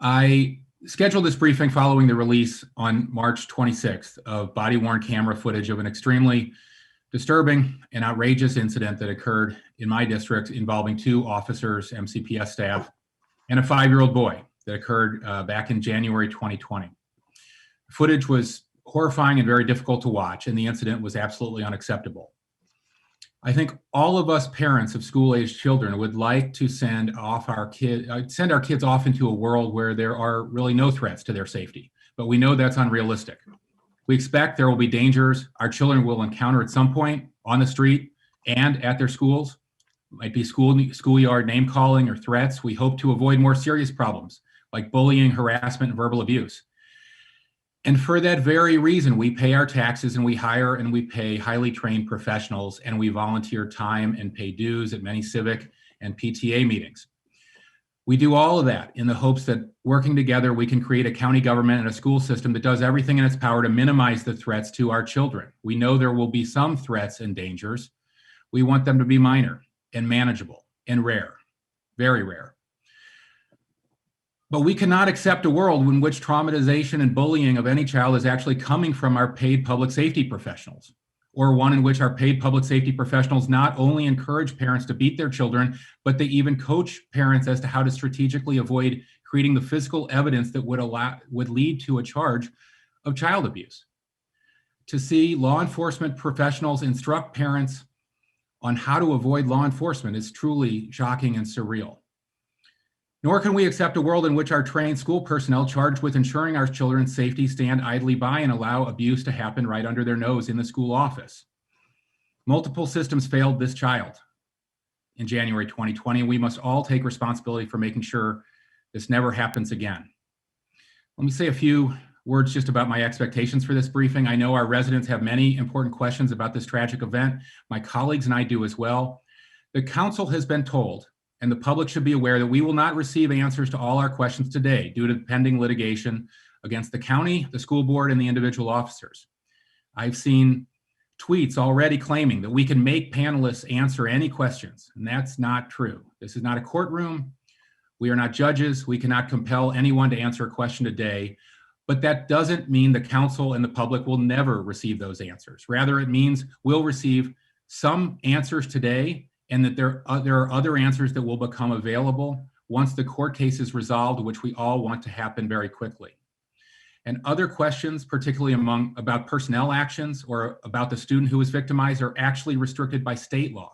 I scheduled this briefing following the release on March 26th of body-worn camera footage of an extremely disturbing and outrageous incident that occurred in my district involving 2 officers, MCPS staff, and a 5-year-old boy that occurred back in January 2020. The footage was horrifying and very difficult to watch, and the incident was absolutely unacceptable. I think all of us parents of school-aged children would like to send our kids off into a world where there are really no threats to their safety, but we know that's unrealistic. We expect there will be dangers our children will encounter at some point on the street and at their schools. It might be schoolyard name calling or threats. We hope to avoid more serious problems like bullying, harassment, and verbal abuse. And for that very reason, we pay our taxes and we hire and we pay highly trained professionals, and we volunteer time and pay dues at many civic and PTA meetings. We do all of that in the hopes that working together, we can create a county government and a school system that does everything in its power to minimize the threats to our children. We know there will be some threats and dangers. We want them to be minor and manageable and rare, very rare. But we cannot accept a world in which traumatization and bullying of any child is actually coming from our paid public safety professionals, or one in which our paid public safety professionals not only encourage parents to beat their children, but they even coach parents as to how to strategically avoid creating the physical evidence that would lead to a charge of child abuse. To see law enforcement professionals instruct parents on how to avoid law enforcement is truly shocking and surreal. Nor can we accept a world in which our trained school personnel charged with ensuring our children's safety stand idly by and allow abuse to happen right under their nose in the school office. Multiple systems failed this child in January 2020, and we must all take responsibility for making sure this never happens again. Let me say a few words just about my expectations for this briefing. I know our residents have many important questions about this tragic event. My colleagues and I do as well. The council has been told, and the public should be aware, that we will not receive answers to all our questions today due to the pending litigation against the county, the school board, and the individual officers. I've seen tweets already claiming that we can make panelists answer any questions, and that's not true. This is not a courtroom. We are not judges. We cannot compel anyone to answer a question today, but that doesn't mean the council and the public will never receive those answers. Rather, it means we'll receive some answers today, and that there are other answers that will become available once the court case is resolved, which we all want to happen very quickly. And other questions, particularly about personnel actions or about the student who was victimized, are actually restricted by state law.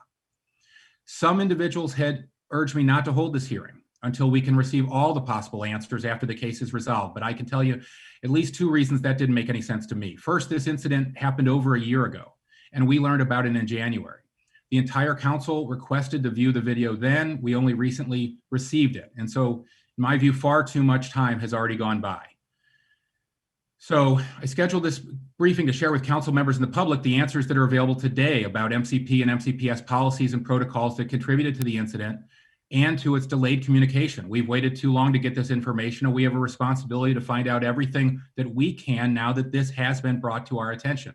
Some individuals had urged me not to hold this hearing until we can receive all the possible answers after the case is resolved. But I can tell you at least 2 reasons that didn't make any sense to me. First, this incident happened over a year ago, and we learned about it in January. The entire council requested to view the video then. We only recently received it. And so, in my view, far too much time has already gone by. So I scheduled this briefing to share with council members and the public the answers that are available today about MCP and MCPS policies and protocols that contributed to the incident and to its delayed communication. We've waited too long to get this information, and we have a responsibility to find out everything that we can now that this has been brought to our attention.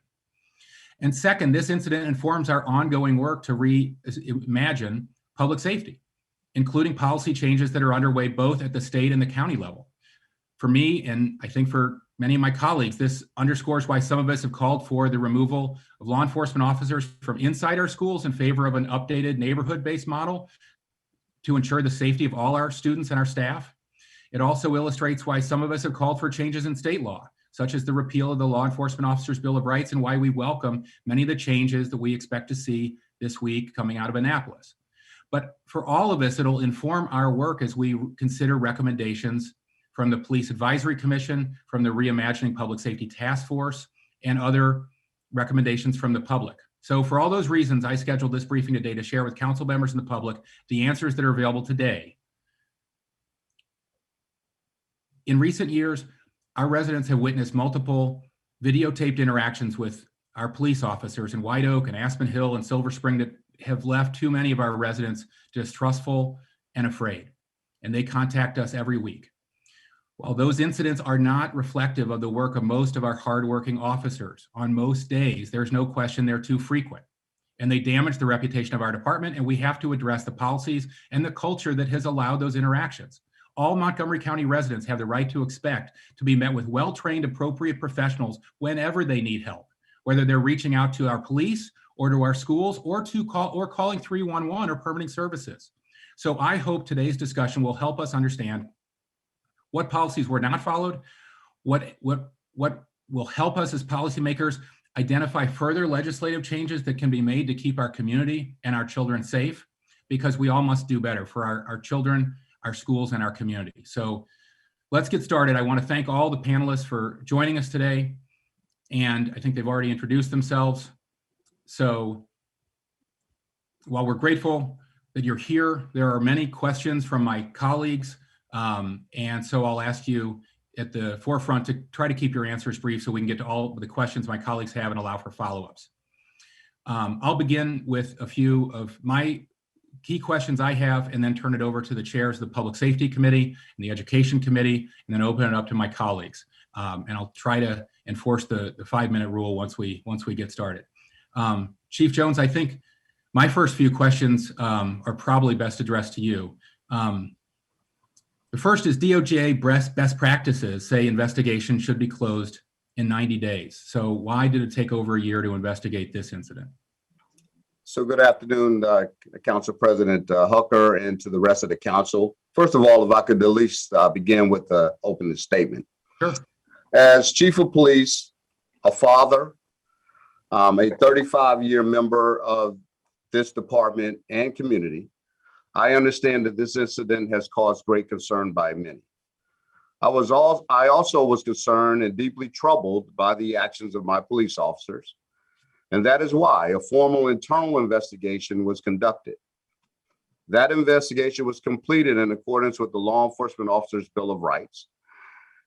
And second, this incident informs our ongoing work to reimagine public safety, including policy changes that are underway both at the state and the county level. For me, and I think for many of my colleagues, this underscores why some of us have called for the removal of law enforcement officers from inside our schools in favor of an updated neighborhood-based model to ensure the safety of all our students and our staff. It also illustrates why some of us have called for changes in state law, such as the repeal of the Law Enforcement Officers Bill of Rights, and why we welcome many of the changes that we expect to see this week coming out of Annapolis. But for all of us, it'll inform our work as we consider recommendations from the Police Advisory Commission, from the Reimagining Public Safety Task Force, and other recommendations from the public. So for all those reasons, I scheduled this briefing today to share with council members and the public the answers that are available today. In recent years, our residents have witnessed multiple videotaped interactions with our police officers in White Oak and Aspen Hill and Silver Spring that have left too many of our residents distrustful and afraid, and they contact us every week. While those incidents are not reflective of the work of most of our hardworking officers, on most days, there's no question they're too frequent, and they damage the reputation of our department, and we have to address the policies and the culture that has allowed those interactions. All Montgomery County residents have the right to expect to be met with well-trained, appropriate professionals whenever they need help, whether they're reaching out to our police or to our schools or calling 311 or permitting services. So I hope today's discussion will help us understand what policies were not followed, what will help us as policymakers identify further legislative changes that can be made to keep our community and our children safe, because we all must do better for our children, our schools, and our community. So let's get started. I want to thank all the panelists for joining us today, and I think they've already introduced themselves. So while we're grateful that you're here, there are many questions from my colleagues, and so I'll ask you at the forefront to try to keep your answers brief so we can get to all the questions my colleagues have and allow for follow-ups. I'll begin with a few of my key questions I have and then turn it over to the chairs of the Public Safety Committee and the Education Committee, and then open it up to my colleagues. And I'll try to enforce the 5-minute rule once we get started. Chief Jones, I think my first few questions are probably best addressed to you. The first is DOJ best practices say investigations should be closed in 90 days. So why did it take over a year to investigate this incident? So good afternoon, Council President Hooker, and to the rest of the council. First of all, if I could at least begin with the opening statement. Sure. As Chief of Police, a father, a 35-year member of this department and community, I understand that this incident has caused great concern by many. I also was concerned and deeply troubled by the actions of my police officers, and that is why a formal internal investigation was conducted. That investigation was completed in accordance with the Law Enforcement Officers' Bill of Rights,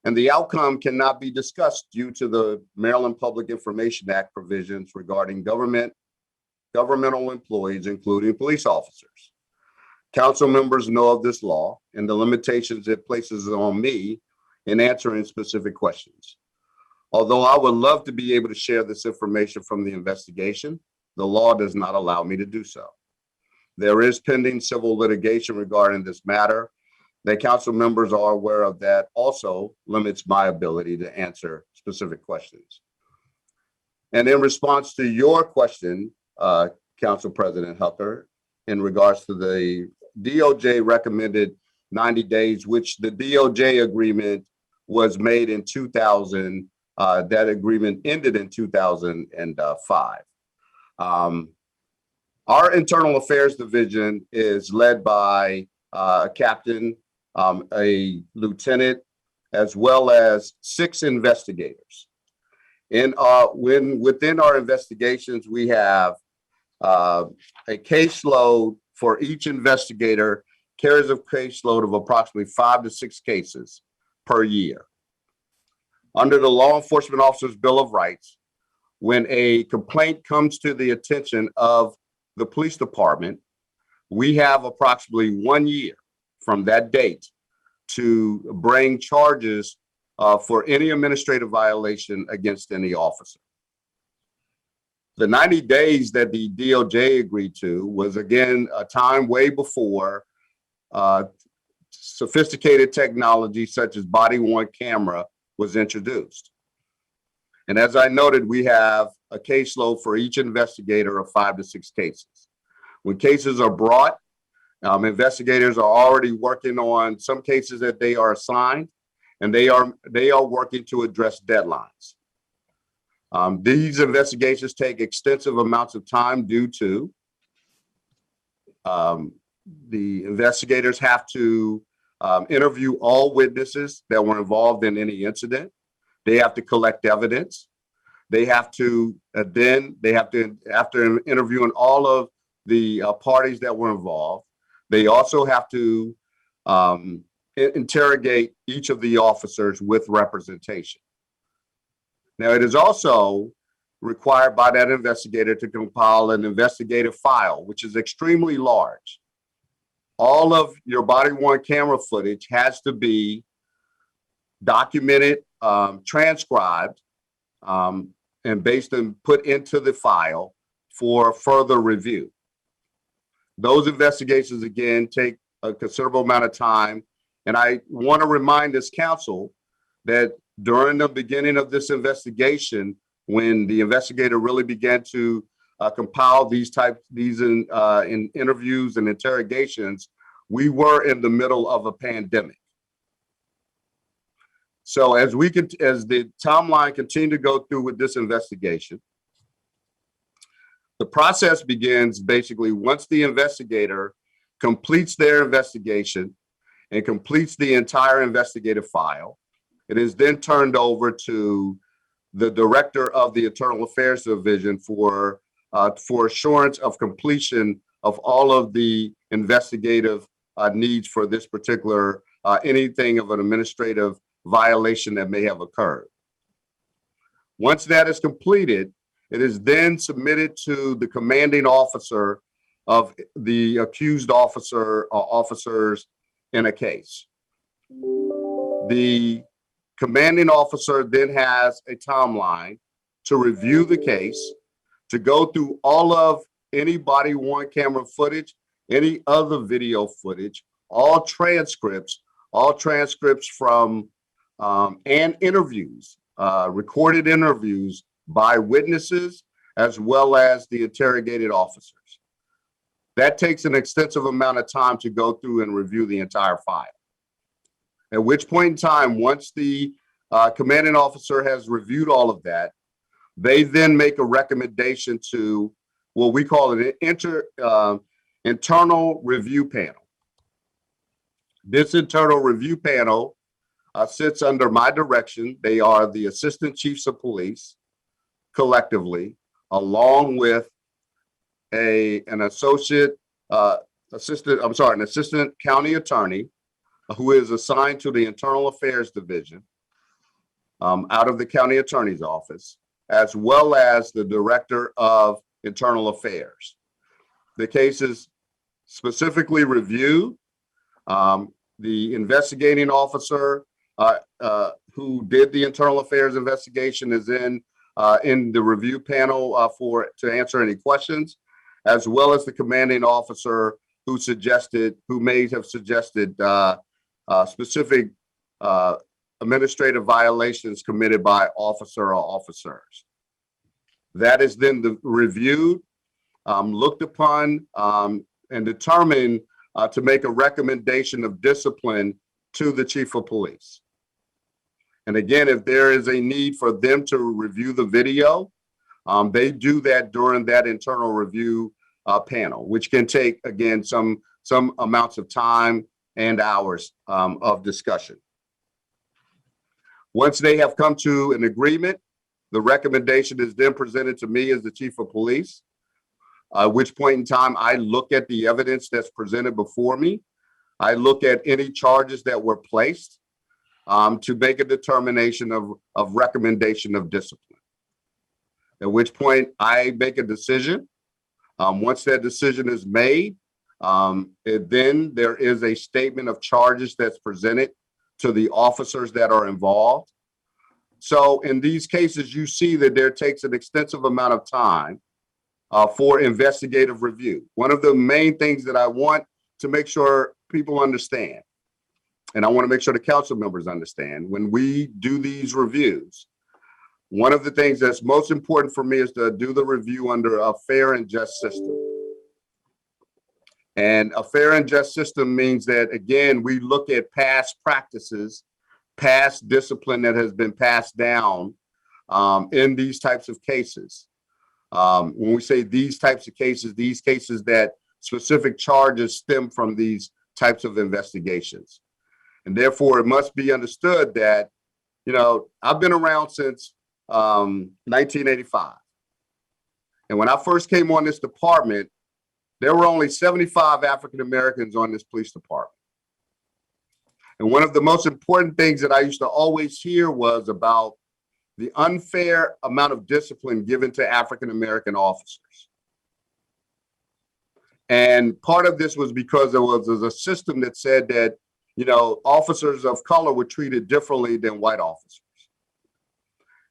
and the outcome cannot be discussed due to the Maryland Public Information Act provisions regarding governmental employees, including police officers. Council members know of this law and the limitations it places on me in answering specific questions. Although I would love to be able to share this information from the investigation, the law does not allow me to do so. There is pending civil litigation regarding this matter that council members are aware of that also limits my ability to answer specific questions. And in response to your question, Council President Hooker, in regards to the DOJ recommended 90 days, which the DOJ agreement was made in 2000. That agreement ended in 2005. Our Internal Affairs Division is led by a captain, a lieutenant, as well as 6 investigators. Within our investigations, we have a caseload for each investigator carries a caseload of approximately 5 to 6 cases per year. Under the Law Enforcement Officers' Bill of Rights, when a complaint comes to the attention of the police department, we have approximately 1 year from that date to bring charges for any administrative violation against any officer. The 90 days that the DOJ agreed to was, again, a time way before sophisticated technology such as body-worn camera was introduced. And as I noted, we have a caseload for each investigator of 5 to 6 cases. When cases are brought, investigators are already working on some cases that they are assigned, and they are working to address deadlines. These investigations take extensive amounts of time due to the investigators have to interview all witnesses that were involved in any incident. They have to collect evidence. They have to after interviewing all of the parties that were involved, they also have to interrogate each of the officers with representation. Now, it is also required by that investigator to compile an investigative file, which is extremely large. All of your body-worn camera footage has to be documented, transcribed, and put into the file for further review. Those investigations, again, take a considerable amount of time And I want to remind this council that during the beginning of this investigation, when the investigator really began to compile these in interviews and interrogations, we were in the middle of a pandemic. So as the timeline continued to go through with this investigation, the process begins basically once the investigator completes their investigation and completes the entire investigative file. It is then turned over to the director of the Internal Affairs Division for assurance of completion of all of the investigative needs for this particular anything of an administrative violation that may have occurred. Once that is completed, it is then submitted to the commanding officer of the accused officer or officers in a case. The commanding officer then has a timeline to review the case, to go through all of any body-worn camera footage, any other video footage, all transcripts from and interviews, recorded interviews by witnesses as well as the interrogated officers. That takes an extensive amount of time to go through and review the entire file. At which point in time, once the commanding officer has reviewed all of that, they then make a recommendation to what we call an internal review panel. This internal review panel sits under my direction. They are the assistant chiefs of police collectively, along with an assistant county attorney who is assigned to the Internal Affairs Division out of the county attorney's office, as well as the director of internal affairs. The case is specifically reviewed. The investigating officer who did the internal affairs investigation is in the review panel to answer any questions, as well as the commanding officer who may have suggested specific administrative violations committed by officer or officers. That is then reviewed, looked upon, and determined to make a recommendation of discipline to the chief of police. And again, if there is a need for them to review the video, they do that during that internal review panel, which can take, again, some amounts of time and hours of discussion. Once they have come to an agreement, the recommendation is then presented to me as the chief of police, at which point in time I look at the evidence that's presented before me. I look at any charges that were placed to make a determination of recommendation of discipline. At which point I make a decision. Once that decision is made, then there is a statement of charges that's presented to the officers that are involved. So in these cases, you see that there takes an extensive amount of time for investigative review. One of the main things that I want to make sure people understand, and I want to make sure the council members understand, when we do these reviews, one of the things that's most important for me is to do the review under a fair and just system. And a fair and just system means that, again, we look at past practices, past discipline that has been passed down in these types of cases. When we say these types of cases, these cases that specific charges stem from these types of investigations. And therefore, it must be understood that, I've been around since 1985. And when I first came on this department, there were only 75 African Americans on this police department. And one of the most important things that I used to always hear was about the unfair amount of discipline given to African American officers. And part of this was because there was a system that said that, officers of color were treated differently than white officers.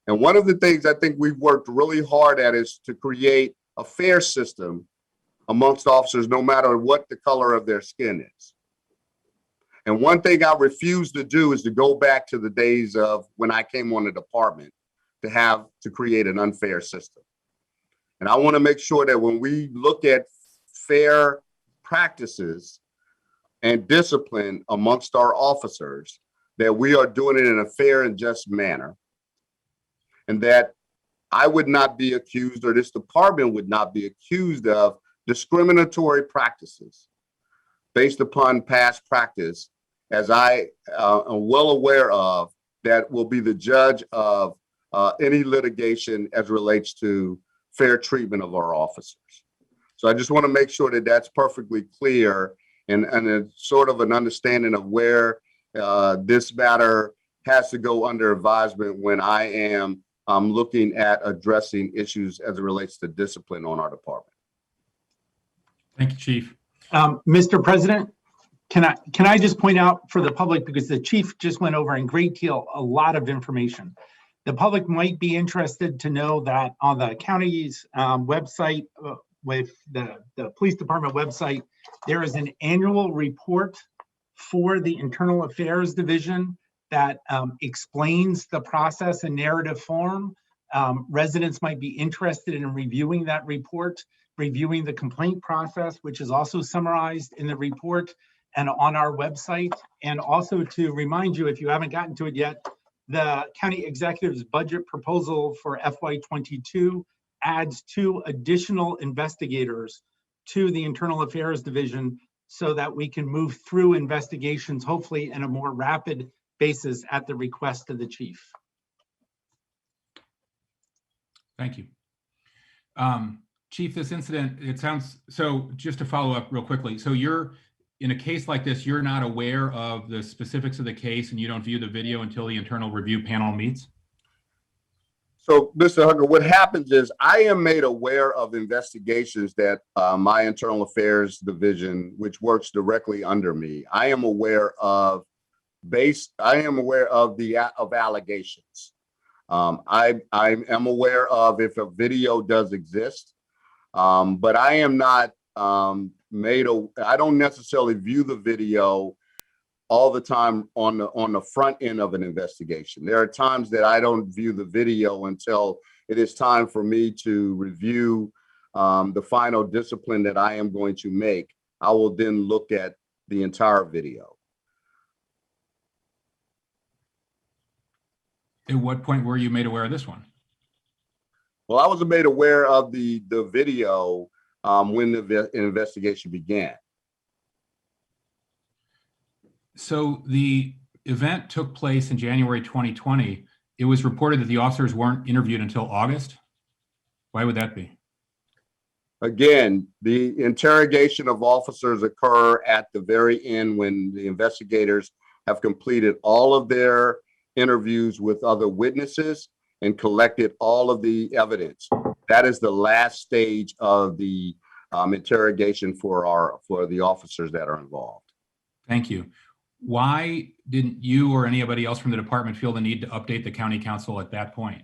And one of the things I think we've worked really hard at is to create a fair system amongst officers, no matter what the color of their skin is. And one thing I refuse to do is to go back to the days of when I came on the department to create an unfair system. And I want to make sure that when we look at fair practices and discipline amongst our officers, that we are doing it in a fair and just manner. And that I would not be accused, or this department would not be accused of discriminatory practices based upon past practice, as I am well aware of, that will be the judge of any litigation as relates to fair treatment of our officers. So I just want to make sure that that's perfectly clear and a sort of an understanding of where this matter has to go under advisement when I am looking at addressing issues as it relates to discipline on our department. Thank you, Chief. Mr. President, can I just point out for the public, because the chief just went over in great deal a lot of information. The public might be interested to know that on the county's website, with the police department website, there is an annual report for the Internal Affairs Division that explains the process in narrative form. Residents might be interested in reviewing that report, reviewing the complaint process, which is also summarized in the report and on our website. And also to remind you, if you haven't gotten to it yet, the county executive's budget proposal for FY22 adds 2 additional investigators to the Internal Affairs Division so that we can move through investigations, hopefully in a more rapid basis at the request of the chief. Thank you. Chief, this incident, it sounds, so just to follow up real quickly, so you're, in a case like this, you're not aware of the specifics of the case and you don't view the video until the internal review panel meets? So, Mr. Hugger, what happens is I am made aware of investigations that my Internal Affairs Division, which works directly under me, I am aware of allegations. I am aware of if a video does exist, but I am not I don't necessarily view the video all the time on the front end of an investigation. There are times that I don't view the video until it is time for me to review the final discipline that I am going to make. I will then look at the entire video. At what point were you made aware of this one? Well, I was made aware of the video when the investigation began. So the event took place in January 2020. It was reported that the officers weren't interviewed until August. Why would that be? Again, the interrogation of officers occur at the very end when the investigators have completed all of their interviews with other witnesses and collected all of the evidence. That is the last stage of the interrogation for the officers that are involved. Thank you. Why didn't you or anybody else from the department feel the need to update the county council at that point?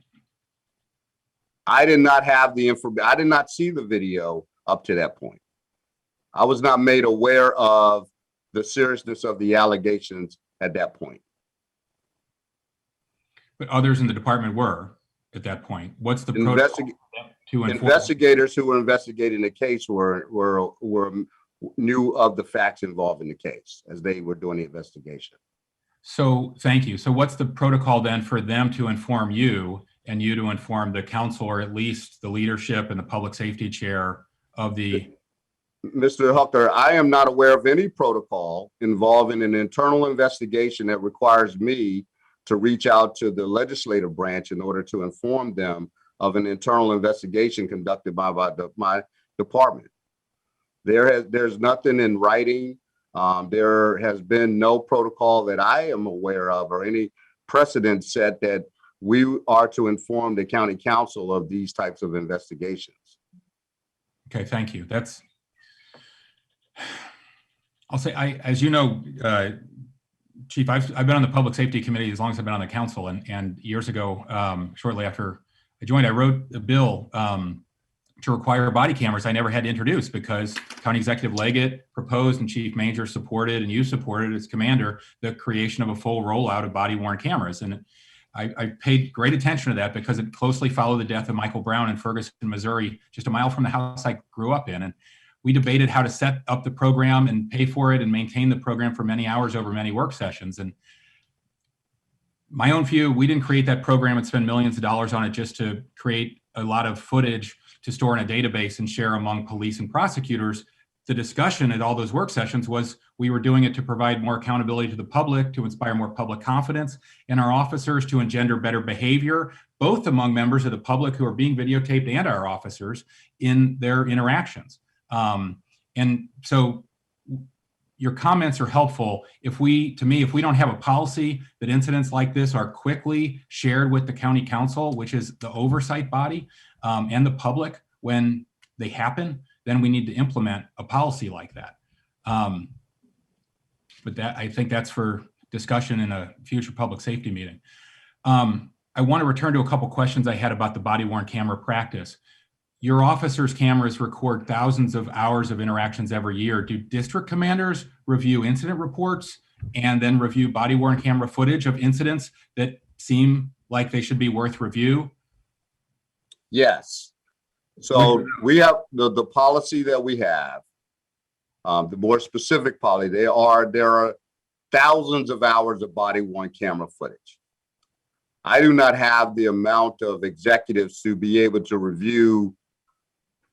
I did not have the information. I did not see the video up to that point. I was not made aware of the seriousness of the allegations at that point. But others in the department were at that point. What's the protocol to inform? Investigators who were investigating the case knew of the facts involved in the case as they were doing the investigation. So thank you. So what's the protocol then for them to inform you and you to inform the council, or at least the leadership and the public safety chair of the... Mr. Hooker, I am not aware of any protocol involving an internal investigation that requires me to reach out to the legislative branch in order to inform them of an internal investigation conducted by my department. There's nothing in writing. There has been no protocol that I am aware of or any precedent set that we are to inform the county council of these types of investigations. Okay, thank you. I'll say, as you know, Chief, I've been on the public safety committee as long as I've been on the council, and years ago, shortly after I joined, I wrote a bill to require body cameras, I never had to introduce, because County Executive Leggett proposed and Chief Manger supported, and you supported as commander, the creation of a full rollout of body-worn cameras. And I paid great attention to that because it closely followed the death of Michael Brown in Ferguson, Missouri, just a mile from the house I grew up in. And we debated how to set up the program and pay for it and maintain the program for many hours over many work sessions. And my own view, we didn't create that program and spend millions of dollars on it just to create a lot of footage to store in a database and share among police and prosecutors. The discussion at all those work sessions was we were doing it to provide more accountability to the public, to inspire more public confidence in our officers, to engender better behavior, both among members of the public who are being videotaped and our officers in their interactions. And so your comments are helpful. If we don't have a policy that incidents like this are quickly shared with the county council, which is the oversight body, and the public when they happen, then we need to implement a policy like that. But that, I think that's for discussion in a future public safety meeting. I want to return to a couple questions I had about the body-worn camera practice. Your officers' cameras record thousands of hours of interactions every year. Do district commanders review incident reports and then review body-worn camera footage of incidents that seem like they should be worth review? Yes. So we have the policy that we have, the more specific policy, there are thousands of hours of body-worn camera footage. I do not have the amount of executives to be able to review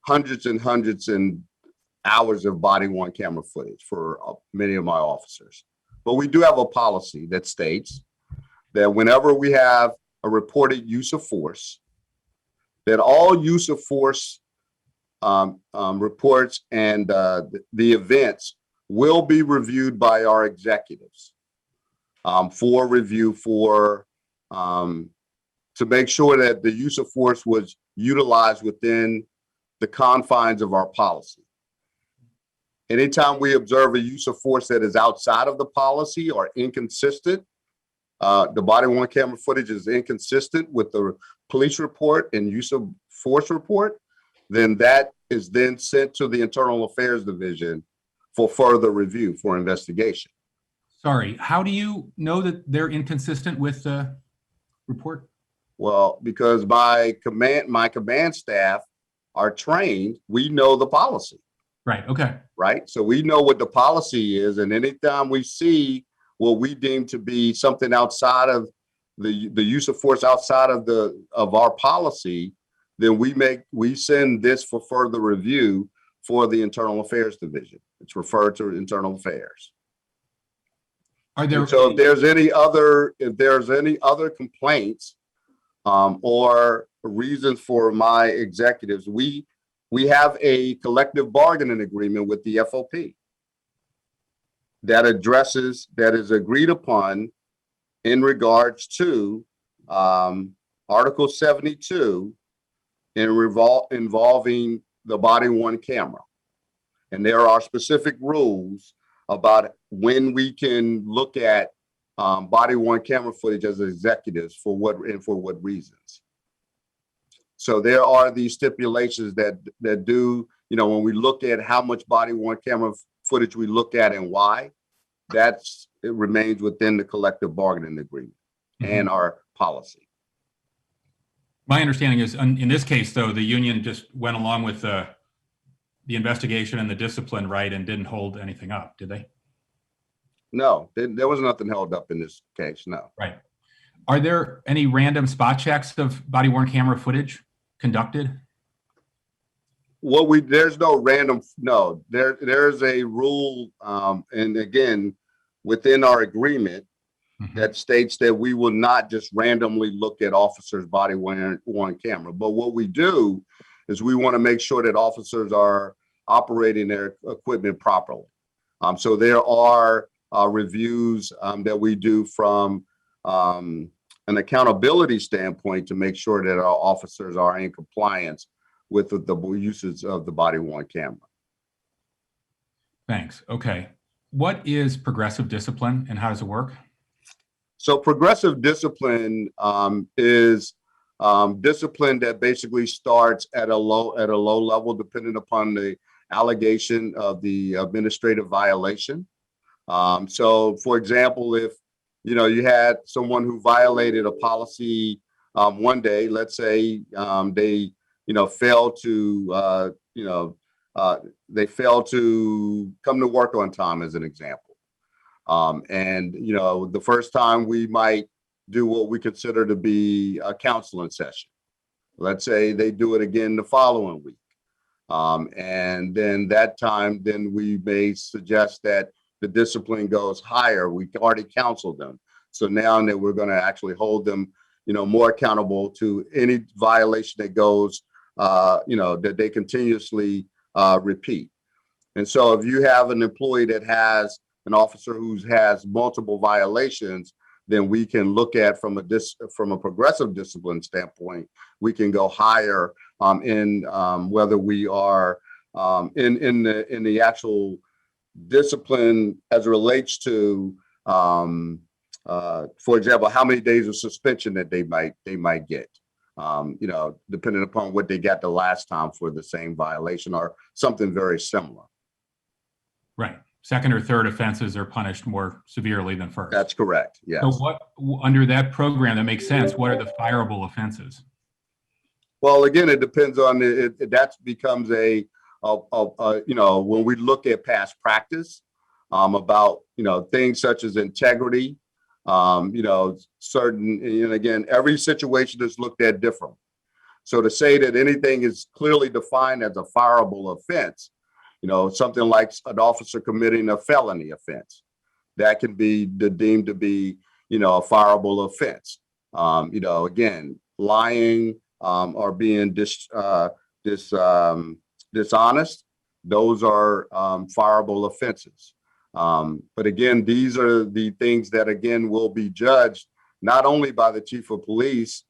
hundreds and hundreds and hours of body-worn camera footage for many of my officers. But we do have a policy that states that whenever we have a reported use of force, that all use of force reports and the events will be reviewed by our executives for review to make sure that the use of force was utilized within the confines of our policy. Anytime we observe a use of force that is outside of the policy or inconsistent, the body-worn camera footage is inconsistent with the police report and use of force report, then that is then sent to the Internal Affairs Division for further review, for investigation. Sorry, how do you know that they're inconsistent with the report? Well, because my command staff are trained, we know the policy. Right, okay. Right? So we know what the policy is, and anytime we see what we deem to be something outside of the use of force outside of our policy, then we send this for further review for the Internal Affairs Division. It's referred to Internal Affairs. Are there? And so if there's any other complaints or reasons for my executives, we have a collective bargaining agreement with the FOP that is agreed upon in regards to Article 72 involving the body-worn camera. And there are specific rules about when we can look at body-worn camera footage as executives for what reasons. So there are these stipulations that do, when we look at how much body-worn camera footage we look at and why, it remains within the collective bargaining agreement and our policy. My understanding is, in this case, though, the union just went along with the investigation and the discipline, right, and didn't hold anything up, did they? No, there was nothing held up in this case, no. Right. Are there any random spot checks of body-worn camera footage conducted? Well, there's no random, no. There's a rule, and again, within our agreement, that states that we will not just randomly look at officers' body-worn camera. But what we do is we want to make sure that officers are operating their equipment properly. So there are reviews that we do from an accountability standpoint to make sure that our officers are in compliance with the uses of the body-worn camera. Thanks. Okay. What is progressive discipline and how does it work? So progressive discipline is discipline that basically starts at a low level, depending upon the allegation of the administrative violation. So, for example, if you had someone who violated a policy one day, let's say they fail to they fail to come to work on time, as an example. And the first time we might do what we consider to be a counseling session. Let's say they do it again the following week. And then that time, then we may suggest that the discipline goes higher. We already counseled them. So now that we're going to actually hold them, more accountable to any violation that goes, that they continuously repeat. And so if you have an employee that has an officer who has multiple violations, then we can look at from a progressive discipline standpoint, we can go higher in whether we are in the actual discipline as it relates to, for example, how many days of suspension that they might get, depending upon what they got the last time for the same violation or something very similar. Right. Second or third offenses are punished more severely than first. That's correct. Yes. So what, under that program that makes sense, what are the fireable offenses? Well, again, it depends on that becomes when we look at past practice about, things such as integrity, certain, and again, every situation is looked at differently. So to say that anything is clearly defined as a fireable offense, something like an officer committing a felony offense, that can be deemed to be, a fireable offense. Again, lying or being dishonest, those are fireable offenses. But again, these are the things that, again, will be judged not only by the chief of police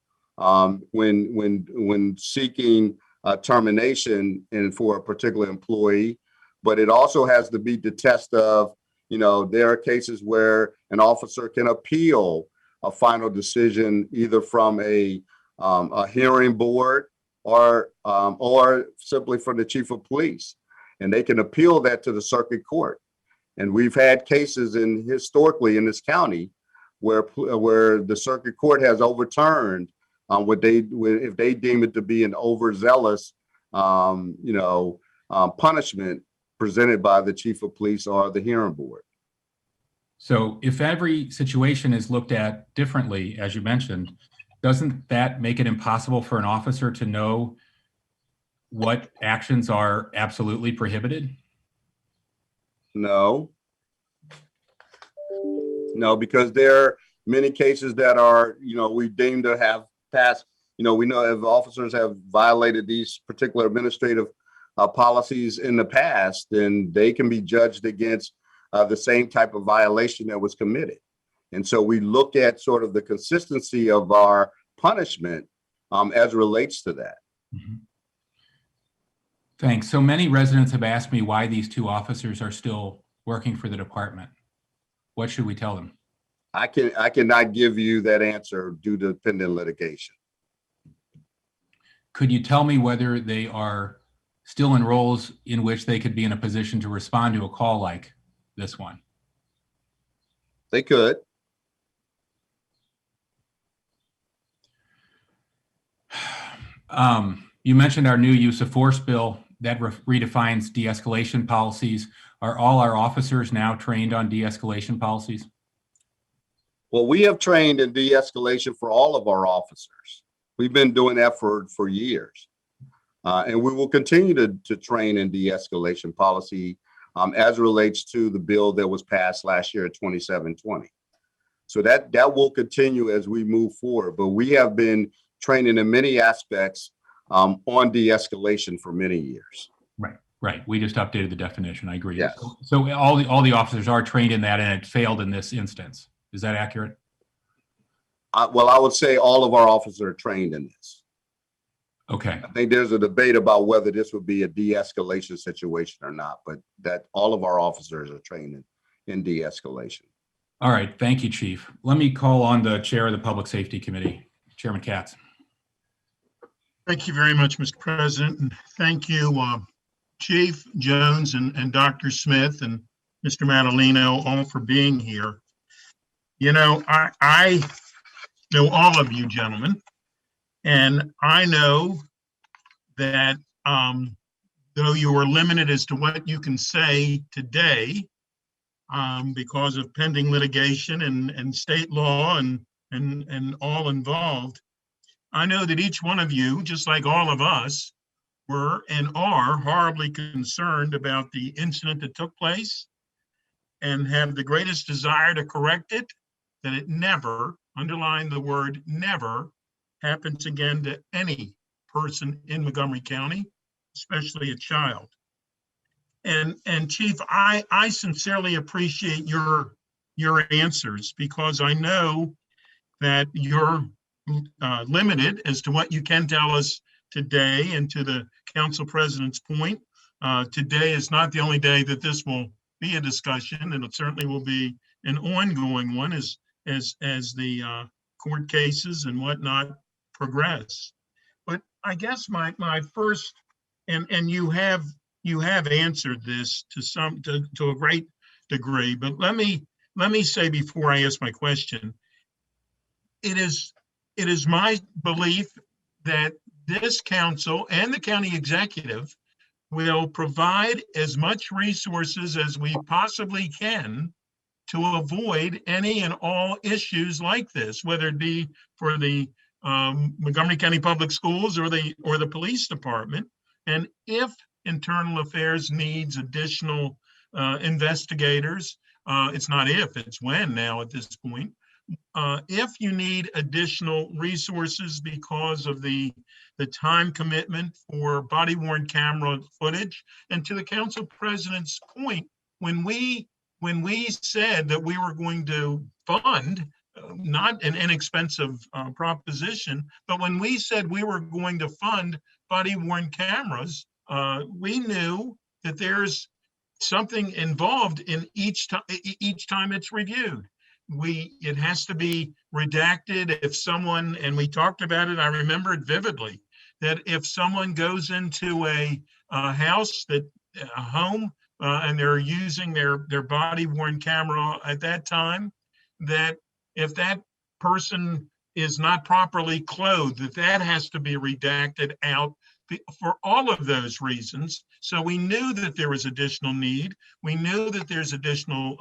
when seeking termination and for a particular employee, but it also has to be the test of, there are cases where an officer can appeal a final decision either from a hearing board or simply from the chief of police, and they can appeal that to the circuit court. And we've had cases historically in this county where the circuit court has overturned if they deem it to be an overzealous punishment presented by the chief of police or the hearing board. So if every situation is looked at differently, as you mentioned, doesn't that make it impossible for an officer to know what actions are absolutely prohibited? No, because there are many cases that are, we deem to have passed, we know if officers have violated these particular administrative policies in the past, then they can be judged against the same type of violation that was committed. And so we look at sort of the consistency of our punishment as it relates to that. Mm-hmm. Thanks. So many residents have asked me why these two officers are still working for the department. What should we tell them? I cannot give you that answer due to pending litigation. Could you tell me whether they are still in roles in which they could be in a position to respond to a call like this one? They could. You mentioned our new use of force bill that redefines de-escalation policies. Are all our officers now trained on de-escalation policies? Well, we have trained in de-escalation for all of our officers. We've been doing that for years. And we will continue to train in de-escalation policy as it relates to the bill that was passed last year at 2720. So that will continue as we move forward. But we have been training in many aspects on de-escalation for many years. Right. We just updated the definition. I agree. Yes. So all the officers are trained in that, and it failed in this instance. Is that accurate? Well, I would say all of our officers are trained in this. Okay. I think there's a debate about whether this would be a de-escalation situation or not, but that all of our officers are trained in de-escalation. All right. Thank you, Chief. Let me call on the chair of the Public Safety Committee, Chairman Katz. Thank you very much, Mr. President, and thank you, Chief Jones and Dr. Smith and Mr. Madaleno, all for being here. You know, I know all of you gentlemen, and I know that though you are limited as to what you can say today, because of pending litigation and state law and all involved, I know that each one of you, just like all of us, were and are horribly concerned about the incident that took place and have the greatest desire to correct it, that it never, underline the word never, happens again to any person in Montgomery County, especially a child. And Chief, I sincerely appreciate your answers, because I know that you're limited as to what you can tell us today. And to the council president's point, today is not the only day that this will be a discussion, and it certainly will be an ongoing one as the court cases and whatnot progress. But I guess my first, and you have answered this to a great degree, but let me say before I ask my question, it is my belief that this council and the county executive will provide as much resources as we possibly can to avoid any and all issues like this, whether it be for the Montgomery County Public Schools or the police department. And if Internal Affairs needs additional investigators, it's not if, it's when now at this point. If you need additional resources because of the time commitment for body-worn camera footage, and to the council president's point, when we said that we were going to fund, not an inexpensive proposition, but when we said we were going to fund body-worn cameras, we knew that there's something involved in each time it's reviewed. It has to be redacted if someone, and we talked about it, I remember it vividly, that if someone goes into a house, a home, and they're using their body-worn camera at that time, that if that person is not properly clothed, that has to be redacted out for all of those reasons. So we knew that there was additional need. We knew that there's additional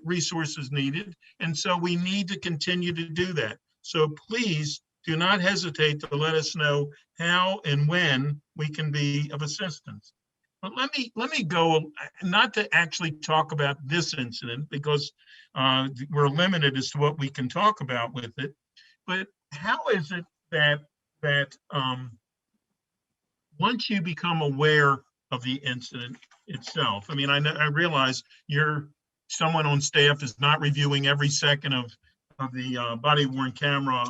resources needed. And so we need to continue to do that. So please do not hesitate to let us know how and when we can be of assistance. But let me go, not to actually talk about this incident, because we're limited as to what we can talk about with it. But how is it that once you become aware of the incident itself, I mean, I realize someone on staff is not reviewing every second of the body-worn camera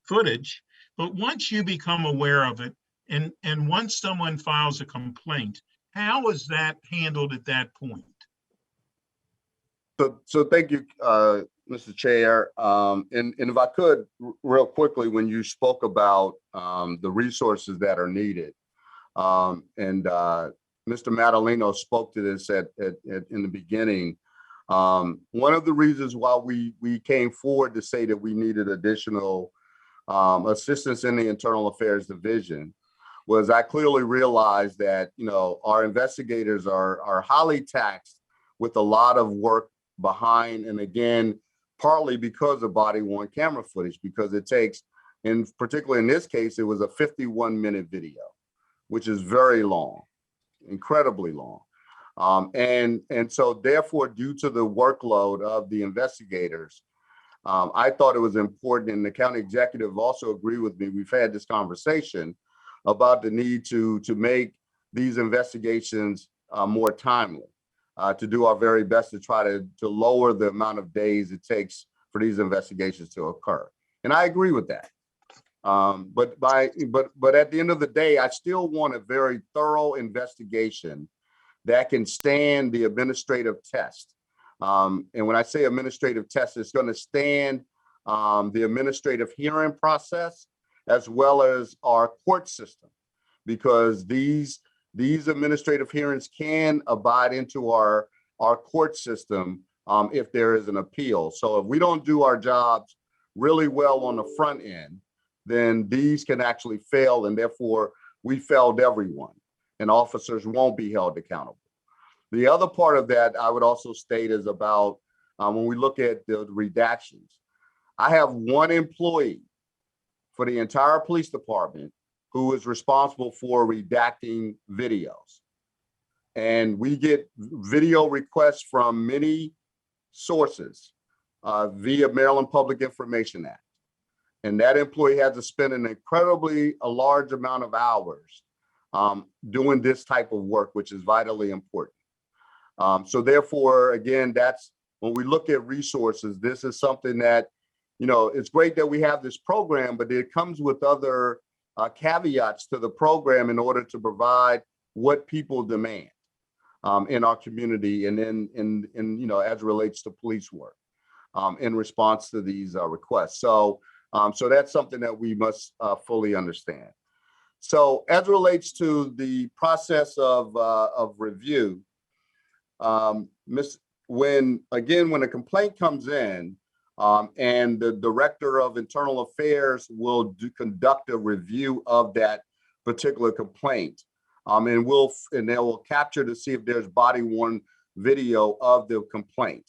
footage, but once you become aware of it, and once someone files a complaint, how is that handled at that point? So thank you, Mr. Chair. And if I could, real quickly, when you spoke about the resources that are needed, and Mr. Madaleno spoke to this in the beginning. One of the reasons why we came forward to say that we needed additional assistance in the Internal Affairs Division was I clearly realized that, you know, our investigators are highly taxed with a lot of work behind, and again, partly because of body-worn camera footage, because it takes, and particularly in this case, it was a 51-minute video, which is very long, incredibly long. And so therefore, due to the workload of the investigators, I thought it was important, and the county executive also agreed with me. We've had this conversation about the need to make these investigations more timely, to do our very best to try to lower the amount of days it takes for these investigations to occur. And I agree with that. But at the end of the day, I still want a very thorough investigation that can stand the administrative test. And when I say administrative test, it's going to stand the administrative hearing process, as well as our court system, because these administrative hearings can abide into our court system if there is an appeal. So if we don't do our jobs really well on the front end, then these can actually fail, and therefore we failed everyone, and officers won't be held accountable. The other part of that I would also state is about when we look at the redactions. I have one employee for the entire police department who is responsible for redacting videos. And we get video requests from many sources via Maryland Public Information Act. And that employee has to spend a large amount of hours doing this type of work, which is vitally important. So therefore, again, that's when we look at resources, this is something that, it's great that we have this program, but it comes with other caveats to the program in order to provide what people demand in our community and in as it relates to police work in response to these requests. So that's something that we must fully understand. So as it relates to the process of review, when a complaint comes in, and the Director of Internal Affairs will conduct a review of that particular complaint, and they will capture to see if there's body-worn video of the complaint.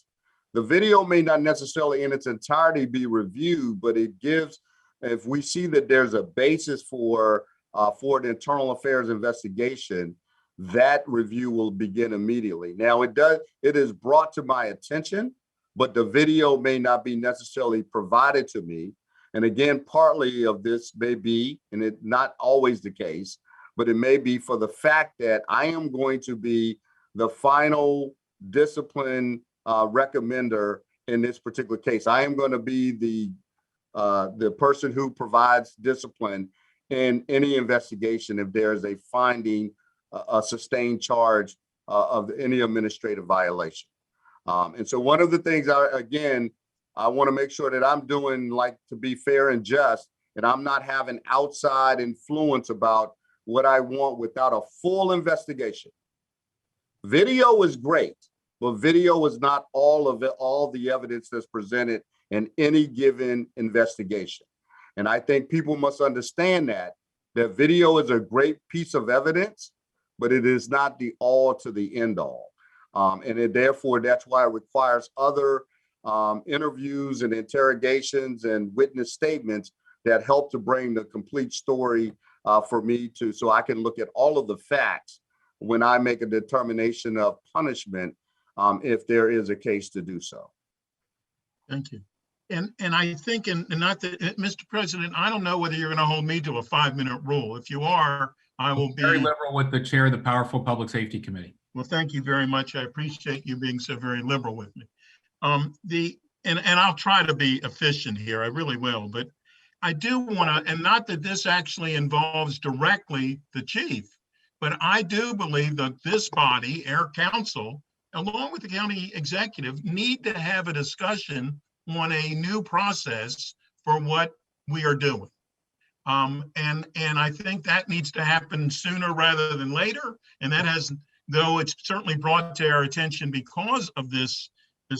The video may not necessarily in its entirety be reviewed, but it gives, if we see that there's a basis for the internal affairs investigation, that review will begin immediately. Now it is brought to my attention, but the video may not be necessarily provided to me. And again, partly of this may be, and it's not always the case, but it may be for the fact that I am going to be the final discipline recommender in this particular case. I am going to be the person who provides discipline in any investigation if there is a finding, a sustained charge of any administrative violation. And so one of the things I want to make sure that I'm doing, like, to be fair and just, and I'm not having outside influence about what I want without a full investigation. Video is great, but video is not all the evidence that's presented in any given investigation. And I think people must understand that video is a great piece of evidence, but it is not the all to the end all. Therefore, that's why it requires other interviews and interrogations and witness statements that help to bring the complete story for me so I can look at all of the facts when I make a determination of punishment if there is a case to do so. Thank you. And I think, and not that, Mr. President, I don't know whether you're going to hold me to a 5-minute rule. If you are, I will be very liberal with the chair of the powerful Public Safety Committee. Well, thank you very much. I appreciate you being so very liberal with me. And I'll try to be efficient here. I really will. But I do want to, and not that this actually involves directly the chief, but I do believe that this body, our council, along with the county executive, need to have a discussion on a new process for what we are doing. And I think that needs to happen sooner rather than later. And that has, though it's certainly brought to our attention because of this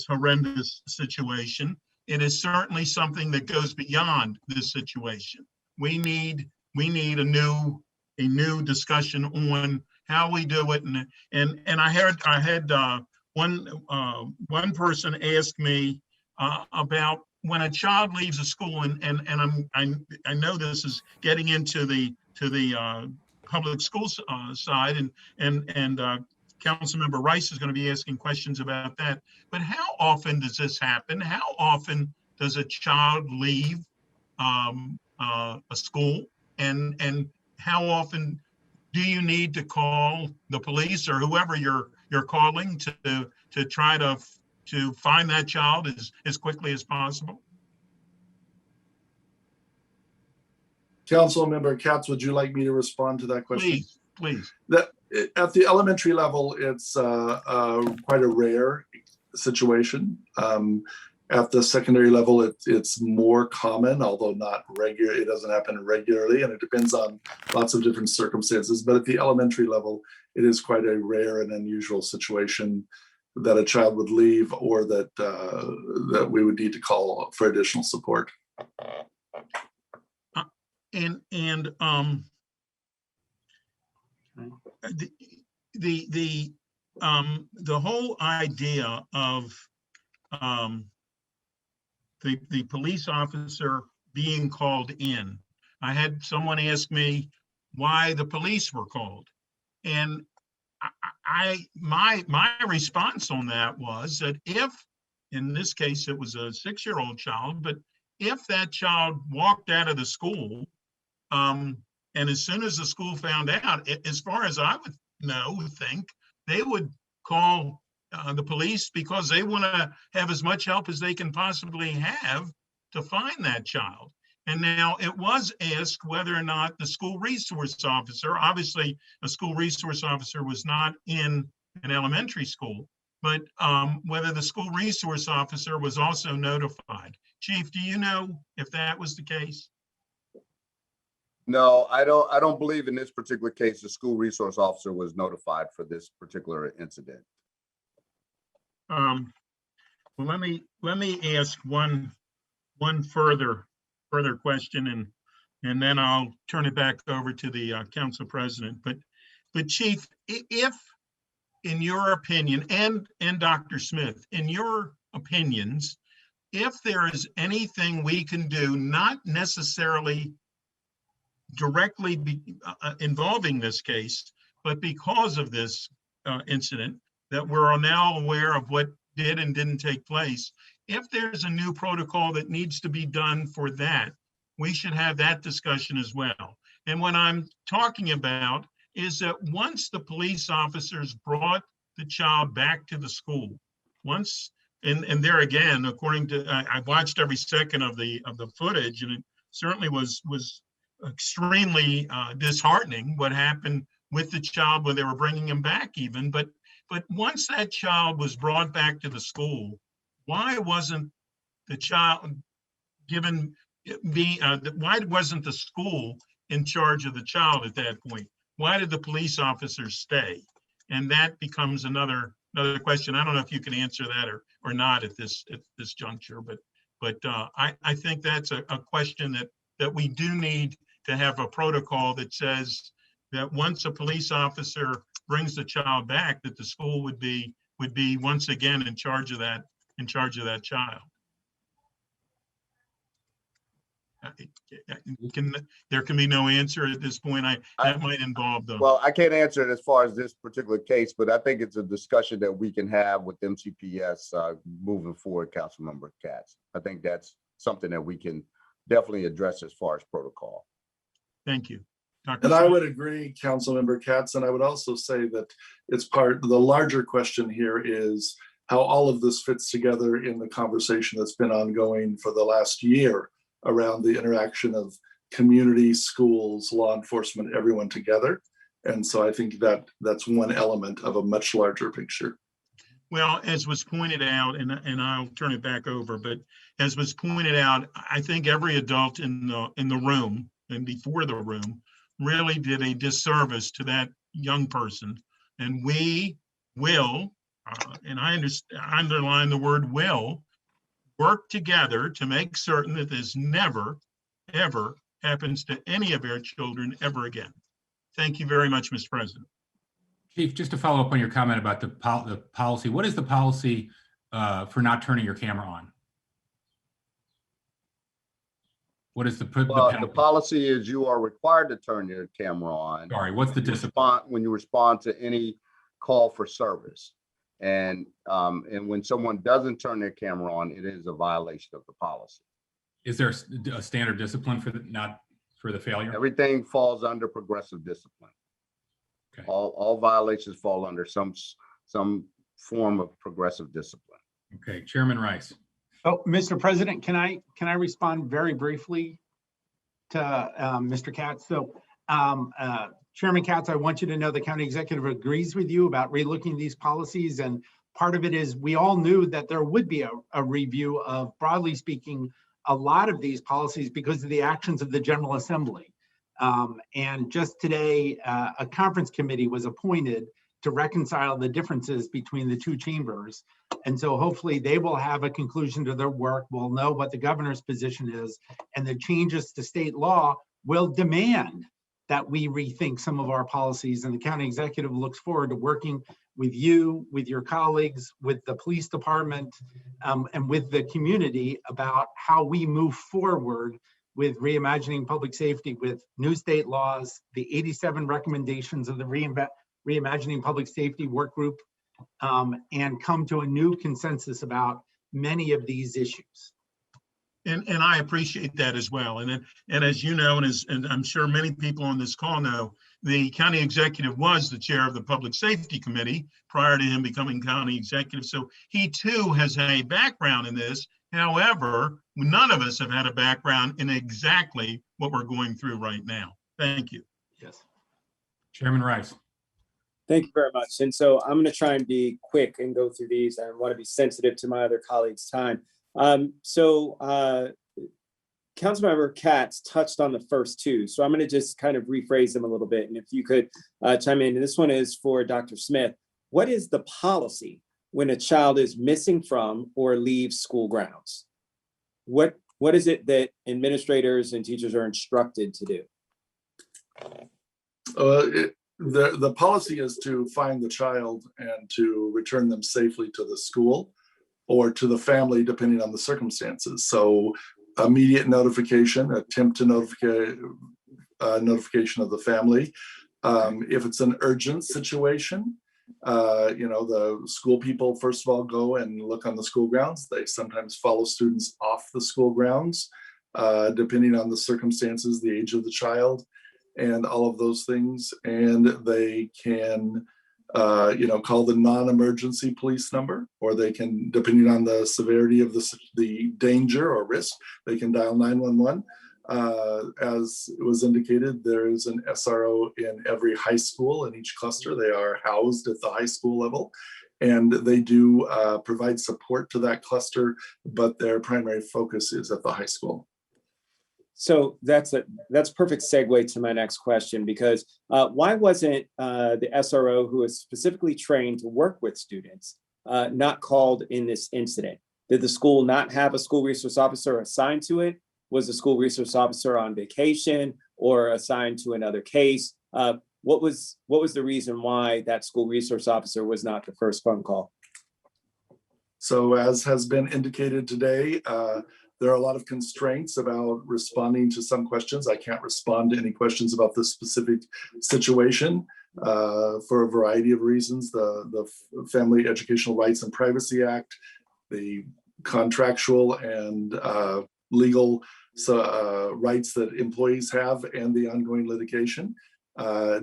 horrendous situation, it is certainly something that goes beyond this situation. We need a new discussion on how we do it. And I had one person ask me about when a child leaves a school, and I know this is getting into the public school side, and Councilmember Rice is going to be asking questions about that. But how often does this happen? How often does a child leave a school, and how often do you need to call the police or whoever you're calling to try to find that child as quickly as possible? Councilmember Katz, would you like me to respond to that question? Please. At the elementary level, it's quite a rare situation. At the secondary level, it's more common, although not regular. It doesn't happen regularly, and it depends on lots of different circumstances. But at the elementary level, it is quite a rare and unusual situation that a child would leave, or that that we would need to call for additional support. And the whole idea of the police officer being called in. I had someone ask me why the police were called, and my response on that was that if, in this case, it was a 6-year-old child, but if that child walked out of the school, and as soon as the school found out, as far as I would think, they would call the police, because they want to have as much help as they can possibly have to find that child. And now it was asked whether or not the school resource officer, obviously a school resource officer was not in an elementary school, but whether the school resource officer was also notified. Chief, do you know if that was the case? No, I don't believe in this particular case, the school resource officer was notified for this particular incident. Well, let me ask one further question, and then I'll turn it back over to the council president. But Chief, if, in your opinion, and Dr. Smith, in your opinions, if there is anything we can do, not necessarily directly involving this case, but because of this incident, that we're now aware of what did and didn't take place, if there's a new protocol that needs to be done for that, we should have that discussion as well. And what I'm talking about is that once the police officers brought the child back to the school, once, and there again, according to, I watched every second of the footage, and it certainly was extremely disheartening what happened with the child when they were bringing him back even. But once that child was brought back to the school, why wasn't the child given why wasn't the school in charge of the child at that point? Why did the police officers stay? And that becomes another question. I don't know if you can answer that or not at this juncture, but I think that's a question that we do need to have a protocol that says that once a police officer brings the child back, that the school would be once again in charge of that child. There can be no answer at this point. That might involve the. Well, I can't answer it as far as this particular case, but I think it's a discussion that we can have with MCPS moving forward, Councilmember Katz. I think that's something that we can definitely address as far as protocol. Thank you. Dr. And I Smith? would agree, Councilmember Katz, and I would also say that it's the larger question here is how all of this fits together in the conversation that's been ongoing for the last year around the interaction of community, schools, law enforcement, everyone together. And so I think that's one element of a much larger picture. Well, as was pointed out, and I'll turn it back over, but as was pointed out, I think every adult in the room and before the room really did a disservice to that young person. And we will, and I underline the word will, work together to make certain that this never, ever happens to any of our children ever again. Thank you very much, Mr. President. Chief, just to follow up on your comment about the policy, what is the policy for not turning your camera on? What is the policy is you are required to turn your camera on. Sorry, what's the discipline? When you respond to any call for service. And when someone doesn't turn their camera on, it is a violation of the policy. Is there a standard discipline for the failure? Everything falls under progressive discipline. Okay. All violations fall under some form of progressive discipline. Okay, Chairman Rice. Oh, Mr. President, can I respond very briefly to Mr. Katz? So, Chairman Katz, I want you to know the county executive agrees with you about relooking these policies, and part of it is we all knew that there would be a review of, broadly speaking, a lot of these policies because of the actions of the General Assembly. And just today, a conference committee was appointed to reconcile the differences between the two chambers. And so hopefully they will have a conclusion to their work. We'll know what the governor's position is, and the changes to state law will demand that we rethink some of our policies. And the county executive looks forward to working with you, with your colleagues, with the police department, and with the community about how we move forward with reimagining public safety with new state laws, the 87 recommendations of the Reimagining Public Safety Work Group, and come to a new consensus about many of these issues. And I appreciate that as well. And as you know, and I'm sure many people on this call know, the county executive was the chair of the Public Safety Committee prior to him becoming county executive. So he too has a background in this. However, none of us have had a background in exactly what we're going through right now. Thank you. Yes. Chairman Rice. Thank you very much. And so I'm going to try and be quick and go through these. I want to be sensitive to my other colleagues' time. Councilmember Katz touched on the first two, so I'm going to just kind of rephrase them a little bit. And if you could chime in, and this one is for Dr. Smith. What is the policy when a child is missing from or leaves school grounds? What is it that administrators and teachers are instructed to do? The policy is to find the child and to return them safely to the school or to the family, depending on the circumstances. So immediate notification, attempt to notification of the family. If it's an urgent situation, the school people, first of all, go and look on the school grounds. They sometimes follow students off the school grounds, depending on the circumstances, the age of the child, and all of those things. And they can, call the non-emergency police number, or they can, depending on the severity of the danger or risk, they can dial 911. As was indicated, there is an SRO in every high school in each cluster. They are housed at the high school level, and they do provide support to that cluster, but their primary focus is at the high school. So that's perfect segue to my next question, because why wasn't the SRO, who is specifically trained to work with students, not called in this incident? Did the school not have a school resource officer assigned to it? Was the school resource officer on vacation or assigned to another case? What was the reason why that school resource officer was not the first phone call? So as has been indicated today, there are a lot of constraints about responding to some questions. I can't respond to any questions about this specific situation for a variety of reasons. The Family Educational Rights and Privacy Act, the contractual and legal rights that employees have, and the ongoing litigation.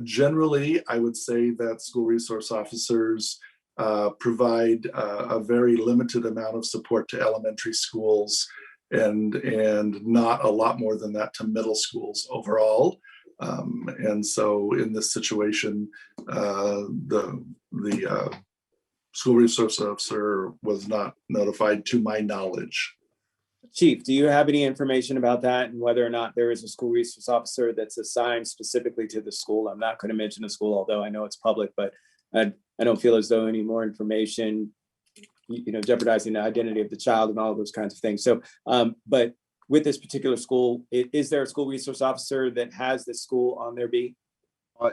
Generally, I would say that school resource officers provide a very limited amount of support to elementary schools, and not a lot more than that to middle schools overall. And so in this situation, the school resource officer was not notified to my knowledge. Chief, do you have any information about that and whether or not there is a school resource officer that's assigned specifically to the school? I'm not going to mention the school, although I know it's public, but I don't feel as though any more information, jeopardizing the identity of the child and all of those kinds of things. So, but with this particular school, is there a school resource officer that has this school on their beat?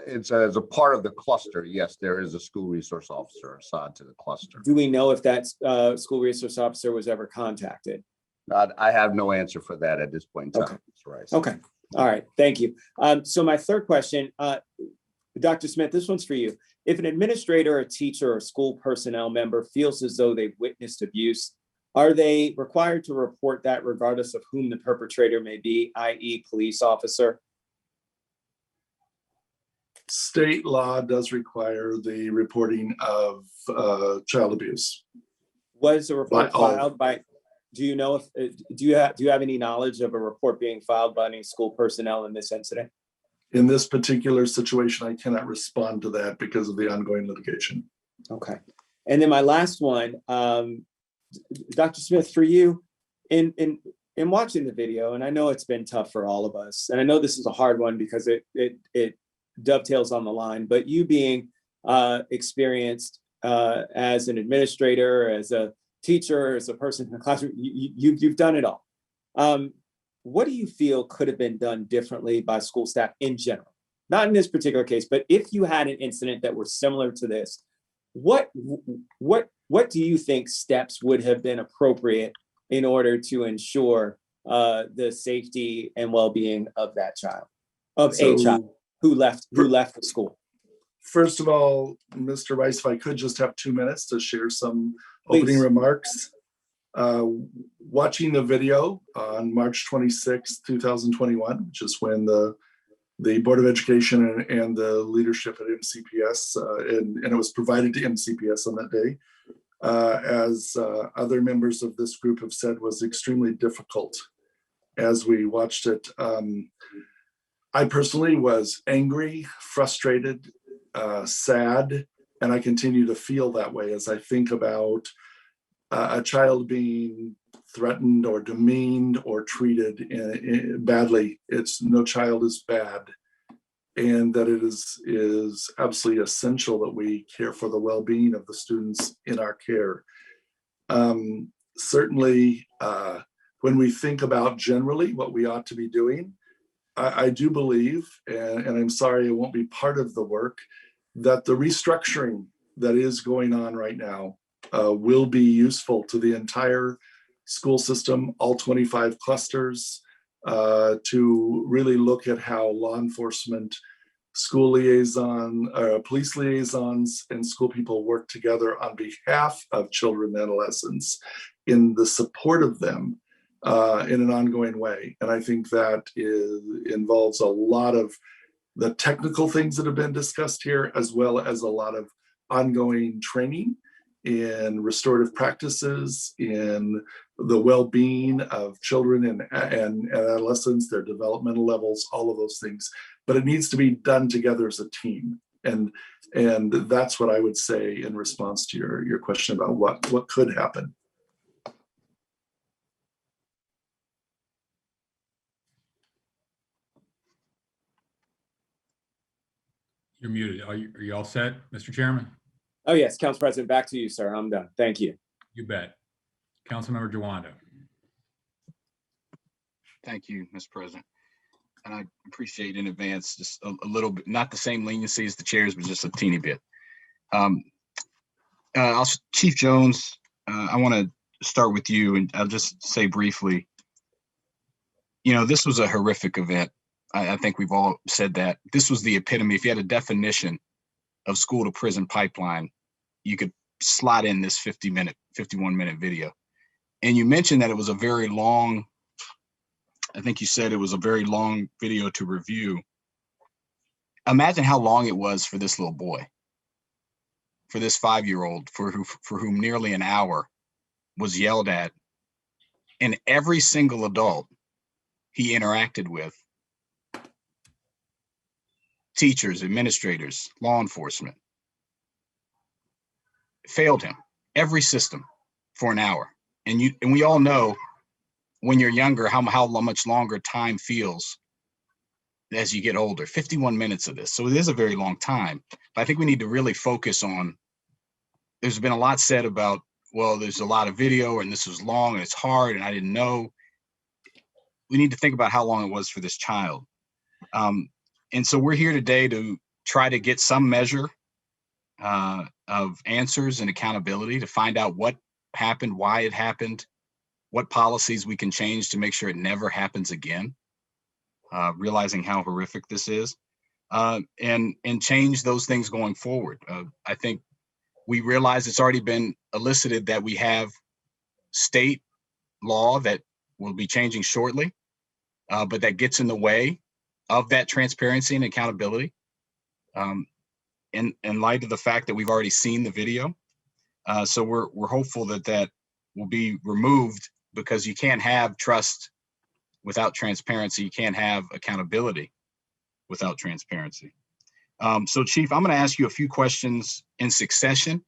It's as a part of the cluster. Yes, there is a school resource officer assigned to the cluster. Do we know if that school resource officer was ever contacted? I have no answer for that at this point in time. Okay. That's right. Okay. All right. Thank you. So my third question, Dr. Smith, this one's for you. If an administrator, a teacher, or school personnel member feels as though they've witnessed abuse, are they required to report that regardless of whom the perpetrator may be, i.e. police officer? State law does require the reporting of child abuse. Was a report filed by, do you know if, do you have any knowledge of a report being filed by any school personnel in this incident? In this particular situation, I cannot respond to that because of the ongoing litigation. Okay. And then my last one, Dr. Smith, for you, in watching the video, and I know it's been tough for all of us, and I know this is a hard one because it dovetails on the line, but you being experienced as an administrator, as a teacher, as a person in the classroom, you've done it all. What do you feel could have been done differently by school staff in general? Not in this particular case, but if you had an incident that were similar to this, what do you think steps would have been appropriate in order to ensure the safety and well-being of that child, a child who left the school? First of all, Mr. Rice, if I could just have 2 minutes to share some opening Please. remarks. Watching the video on March 26, 2021, which is when the Board of Education and the leadership at MCPS, and it was provided to MCPS on that day, as other members of this group have said, was extremely difficult as we watched it. I personally was angry, frustrated, sad, and I continue to feel that way as I think about a child being threatened or demeaned or treated badly. No child is bad, and that it is absolutely essential that we care for the well-being of the students in our care. Certainly, when we think about generally what we ought to be doing, I do believe, and I'm sorry I won't be part of the work, that the restructuring that is going on right now will be useful to the entire school system, all 25 clusters, to really look at how law enforcement, school liaison, police liaisons, and school people work together on behalf of children and adolescents in the support of them in an ongoing way. And I think that involves a lot of the technical things that have been discussed here, as well as a lot of ongoing training in restorative practices, in the well-being of children and adolescents, their developmental levels, all of those things. But it needs to be done together as a team. And that's what I would say in response to your question about what could happen. You're muted. Are you all set, Mr. Chairman? Oh, yes, Council President, back to you, sir. I'm done. Thank you. You bet. Councilmember Jawanda. Thank you, Mr. President. And I appreciate in advance just a little bit, not the same leniency as the chairs, but just a teeny bit. Chief Jones, I want to start with you, and I'll just say briefly, this was a horrific event. I think we've all said that. This was the epitome. If you had a definition of school to prison pipeline, you could slot in this 51-minute video. And you mentioned that it was a very long, I think you said it was a very long video to review. Imagine how long it was for this little boy, for this 5-year-old, for whom nearly an hour was yelled at, and every single adult he interacted with, teachers, administrators, law enforcement, failed him, every system, for an hour. And we all know when you're younger how much longer time feels as you get older. 51 minutes of this, so it is a very long time. But I think we need to really focus on, there's been a lot said about, well, there's a lot of video and this was long and it's hard and I didn't know. We need to think about how long it was for this child. And so we're here today to try to get some measure of answers and accountability, to find out what happened, why it happened, what policies we can change to make sure it never happens again, realizing how horrific this is, and change those things going forward. I think we realize it's already been elicited that we have state law that will be changing shortly, but that gets in the way of that transparency and accountability, in light of the fact that we've already seen the video. So we're hopeful that will be removed, because you can't have trust without transparency. You can't have accountability without transparency. So Chief, I'm going to ask you a few questions in succession,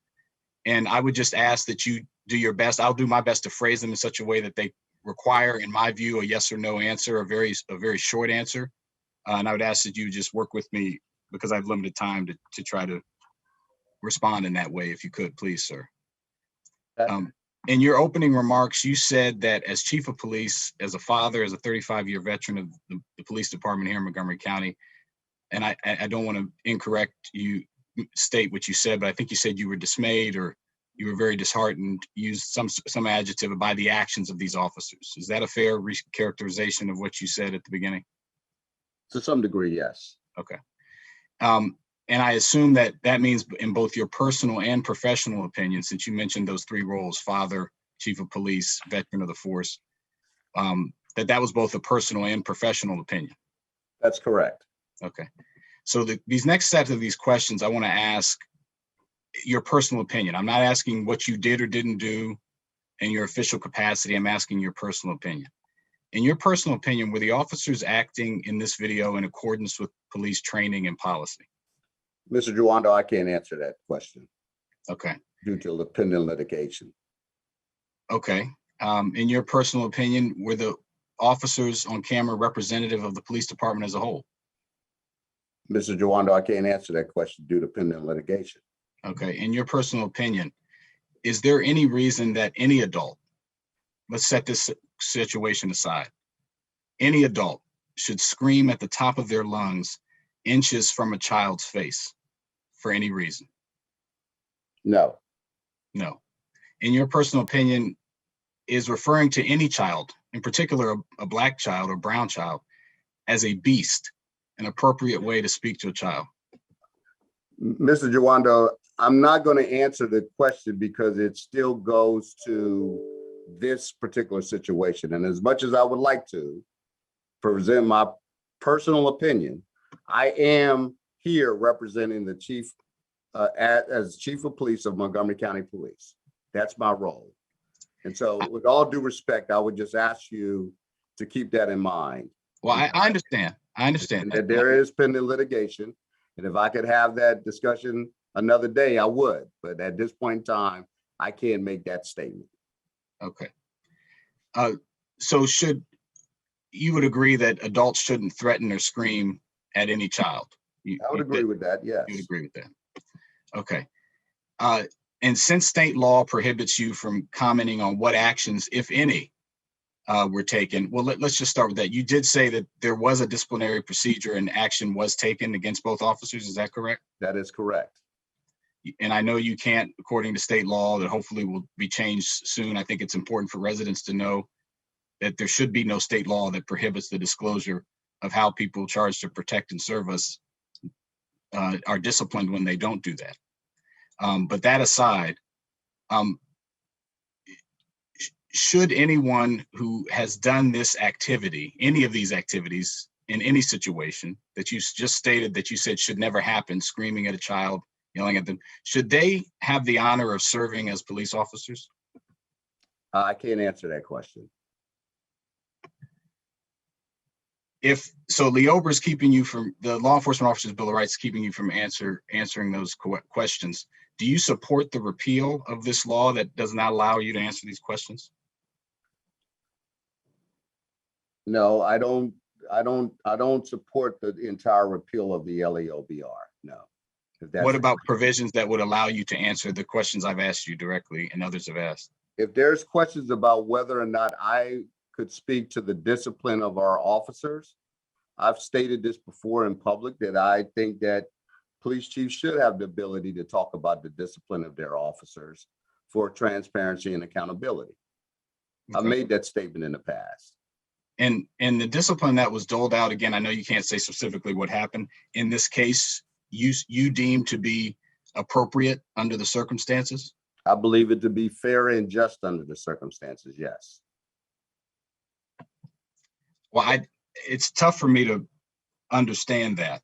And I would just ask that you do your best. I'll do my best to phrase them in such a way that they require, in my view, a yes or no answer, a very short answer. And I would ask that you just work with me because I have limited time to try to respond in that way, if you could, please, sir. In your opening remarks, you said that as chief of police, as a father, as a 35-year veteran of the police department here in Montgomery County, and I don't want to incorrect you state what you said, but I think you said you were dismayed or you were very disheartened, used some adjective by the actions of these officers. Is that a fair characterization of what you said at the beginning? To some degree, yes. Okay. And I assume that means in both your personal and professional opinion, since you mentioned those three roles, father, chief of police, veteran of the force, that was both a personal and professional opinion. That's correct. Okay. So these next set of these questions, I want to ask your personal opinion. I'm not asking what you did or didn't do in your official capacity. I'm asking your personal opinion. In your personal opinion, were the officers acting in this video in accordance with police training and policy? Mr. Juwando, I can't answer that question Okay. due to the pending litigation. Okay. In your personal opinion, were the officers on camera representative of the police department as a whole? Mr. Juwando, I can't answer that question due to pending litigation. Okay. In your personal opinion, is there any reason that any adult, let's set this situation aside, any adult should scream at the top of their lungs inches from a child's face for any reason? No. No. In your personal opinion, is referring to any child, in particular a black child or brown child, as a beast an appropriate way to speak to a child? Mr. Juwando, I'm not going to answer the question because it still goes to this particular situation. And as much as I would like to present my personal opinion, I am here representing the chief as chief of police of Montgomery County Police. That's my role. And so with all due respect, I would just ask you to keep that in mind. Well, I understand. I understand. That there is pending litigation. And if I could have that discussion another day, I would. But at this point in time, I can't make that statement. Okay. So you would agree that adults shouldn't threaten or scream at any child? I would agree with that, yes. You would agree with that? Okay. And since state law prohibits you from commenting on what actions, if any, were taken, well, let's just start with that. You did say that there was a disciplinary procedure and action was taken against both officers. Is that correct? That is correct. And I know you can't, according to state law, that hopefully will be changed soon. I think it's important for residents to know that there should be no state law that prohibits the disclosure of how people charged to protect and serve us are disciplined when they don't do that. But that aside, should anyone who has done this activity, any of these activities in any situation that you just stated that you said should never happen, screaming at a child, yelling at them, should they have the honor of serving as police officers? I can't answer that question. If so, Leobra's keeping you from, the Law Enforcement Officers Bill of Rights keeping you from answering those questions. Do you support the repeal of this law that does not allow you to answer these questions? No, I don't support the entire repeal of the LEOBR. No. What about provisions that would allow you to answer the questions I've asked you directly and others have asked? If there's questions about whether or not I could speak to the discipline of our officers, I've stated this before in public that I think that police chiefs should have the ability to talk about the discipline of their officers for transparency and accountability. Okay. I've made that statement in the past. And the discipline that was doled out, again, I know you can't say specifically what happened. In this case, you deem to be appropriate under the circumstances? I believe it to be fair and just under the circumstances, yes. Well, it's tough for me to understand that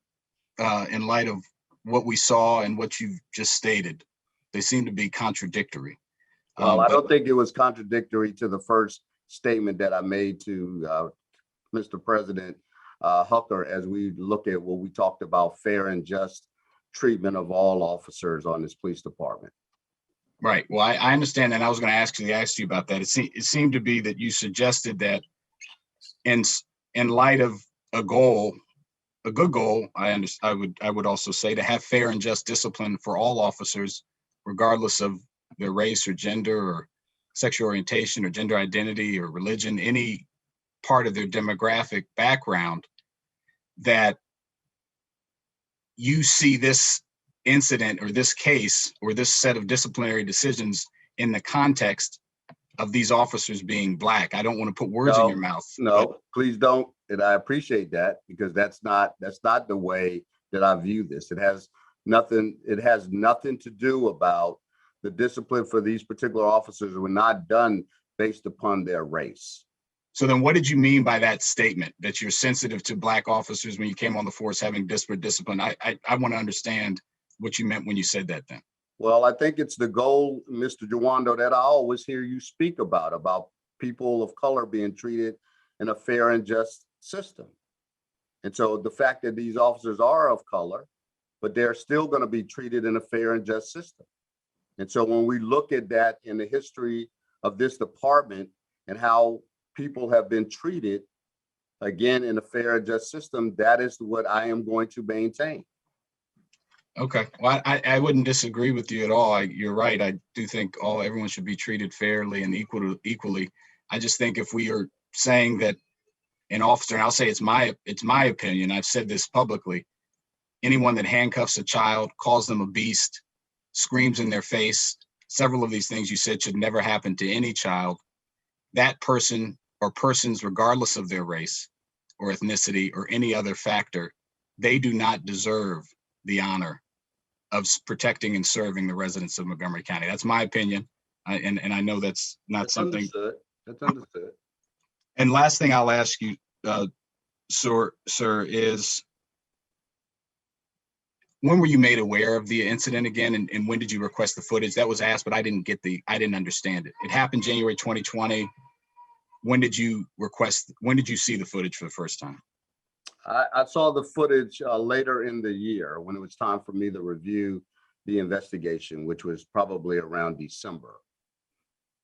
in light of what we saw and what you've just stated. They seem to be contradictory. Well, I don't think it was contradictory to the first statement that I made to Mr. President Hucker as we look at what we talked about, fair and just treatment of all officers on this police department. Right. Well, I understand that. I was going to ask you about that. It seemed to be that you suggested that in light of a goal, a good goal, I would also say to have fair and just discipline for all officers, regardless of their race or gender or sexual orientation or gender identity or religion, any part of their demographic background, that you see this incident or this case or this set of disciplinary decisions in the context of these officers being Black. I don't want to put words in your mouth. No, please don't. And I appreciate that, because that's not the way that I view this. It has nothing to do about the discipline for these particular officers were not done based upon their race. So then what did you mean by that statement, that you're sensitive to Black officers when you came on the force having disparate discipline? I want to understand what you meant when you said that then. Well, I think it's the goal, Mr. Jawando, that I always hear you speak about people of color being treated in a fair and just system. And so the fact that these officers are of color, but they're still going to be treated in a fair and just system. And so when we look at that in the history of this department and how people have been treated, again, in a fair and just system, that is what I am going to maintain. Okay. Well, I wouldn't disagree with you at all. You're right. I do think everyone should be treated fairly and equally. I just think if we are saying that an officer, and I'll say it's my opinion, I've said this publicly, anyone that handcuffs a child, calls them a beast, screams in their face, several of these things you said should never happen to any child, that person or persons, regardless of their race or ethnicity or any other factor, they do not deserve the honor of protecting and serving the residents of Montgomery County. That's my opinion. And I know that's not something. Understood. That's understood. And last thing I'll ask you, sir, is when were you made aware of the incident again, and when did you request the footage? That was asked, but I didn't understand it. It happened January 2020. When did you see the footage for the first time? I saw the footage later in the year when it was time for me to review the investigation, which was probably around December.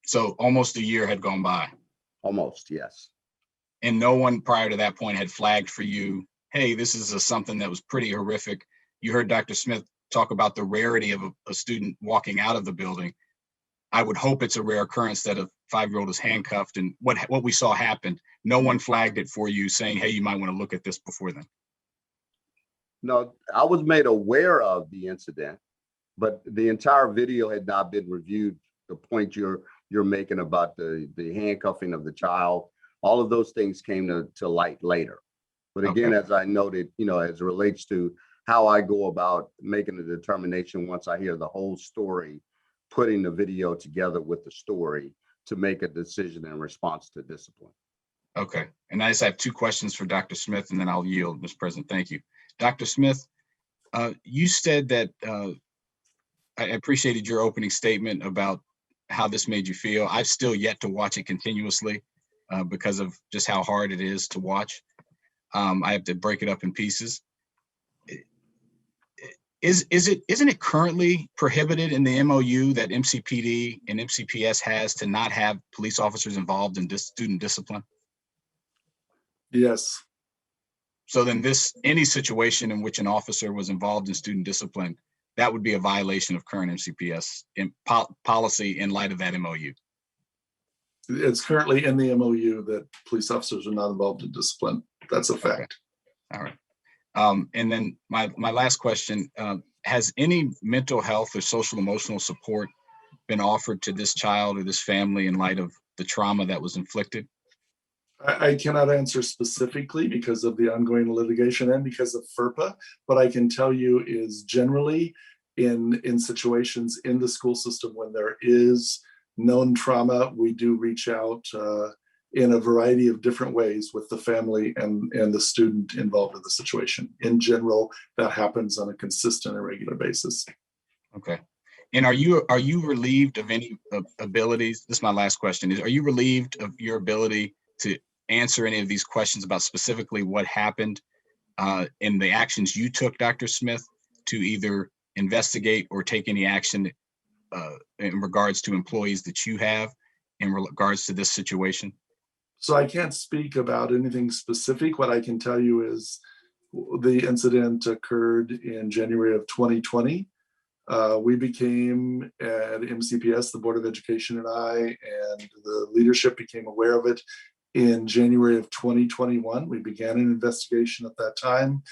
So almost a year had gone by. Almost, yes. And no one prior to that point had flagged for you, hey, this is something that was pretty horrific. You heard Dr. Smith talk about the rarity of a student walking out of the building. I would hope it's a rare occurrence that a 5-year-old is handcuffed, and what we saw happened. No one flagged it for you saying, hey, you might want to look at this before then. No, I was made aware of the incident, but the entire video had not been reviewed. The point you're making about the handcuffing of the child, all of those things came to light later. But again, as I noted, as it relates to how I go about making a determination once I hear the whole story, putting the video together with the story to make a decision in response to discipline. Okay. And I just have 2 questions for Dr. Smith, and then I'll yield, Mr. President. Thank you. Dr. Smith, you said that I appreciated your opening statement about how this made you feel. I've still yet to watch it continuously because of just how hard it is to watch. I have to break it up in pieces. Isn't it currently prohibited in the MOU that MCPD and MCPS has to not have police officers involved in student discipline? Yes. So then any situation in which an officer was involved in student discipline, that would be a violation of current MCPS policy in light of that MOU. It's currently in the MOU that police officers are not involved in discipline. That's a fact. Okay. All right. And then my last question, has any mental health or social emotional support been offered to this child or this family in light of the trauma that was inflicted? I cannot answer specifically because of the ongoing litigation and because of FERPA. What I can tell you is generally in situations in the school system when there is known trauma, we do reach out in a variety of different ways with the family and the student involved in the situation. In general, that happens on a consistent and regular basis. Okay. And are you relieved of any abilities? This is my last question. Are you relieved of your ability to answer any of these questions about specifically what happened in the actions you took, Dr. Smith, to either investigate or take any action in regards to employees that you have in regards to this situation? So I can't speak about anything specific. What I can tell you is the incident occurred in January of 2020. We became at MCPS, the Board of Education and I, and the leadership became aware of it in January of 2021. We began an investigation at that time.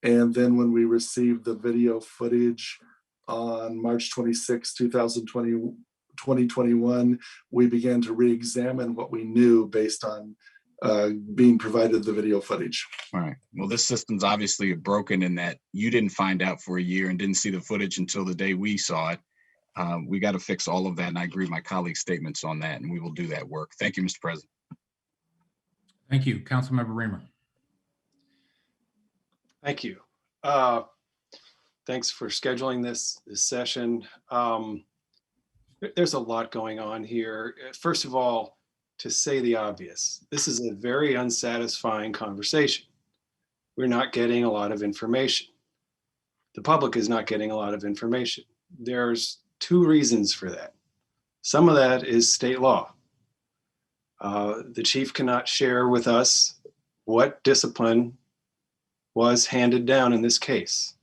And then when we received the video footage on March 26, 2021, we began to re-examine what we knew based on being provided the video footage. All right. Well, this system's obviously broken in that you didn't find out for a year and didn't see the footage until the day we saw it. We got to fix all of that. And I agree with my colleagues' statements on that, and we will do that work. Thank you, Mr. President. Thank you. Councilmember Reamer. Thank you. Thanks for scheduling this session. There's a lot going on here. First of all, to say the obvious, this is a very unsatisfying conversation. We're not getting a lot of information. The public is not getting a lot of information. There's two reasons for that. Some of that is state law. The chief cannot share with us what discipline was handed down in this case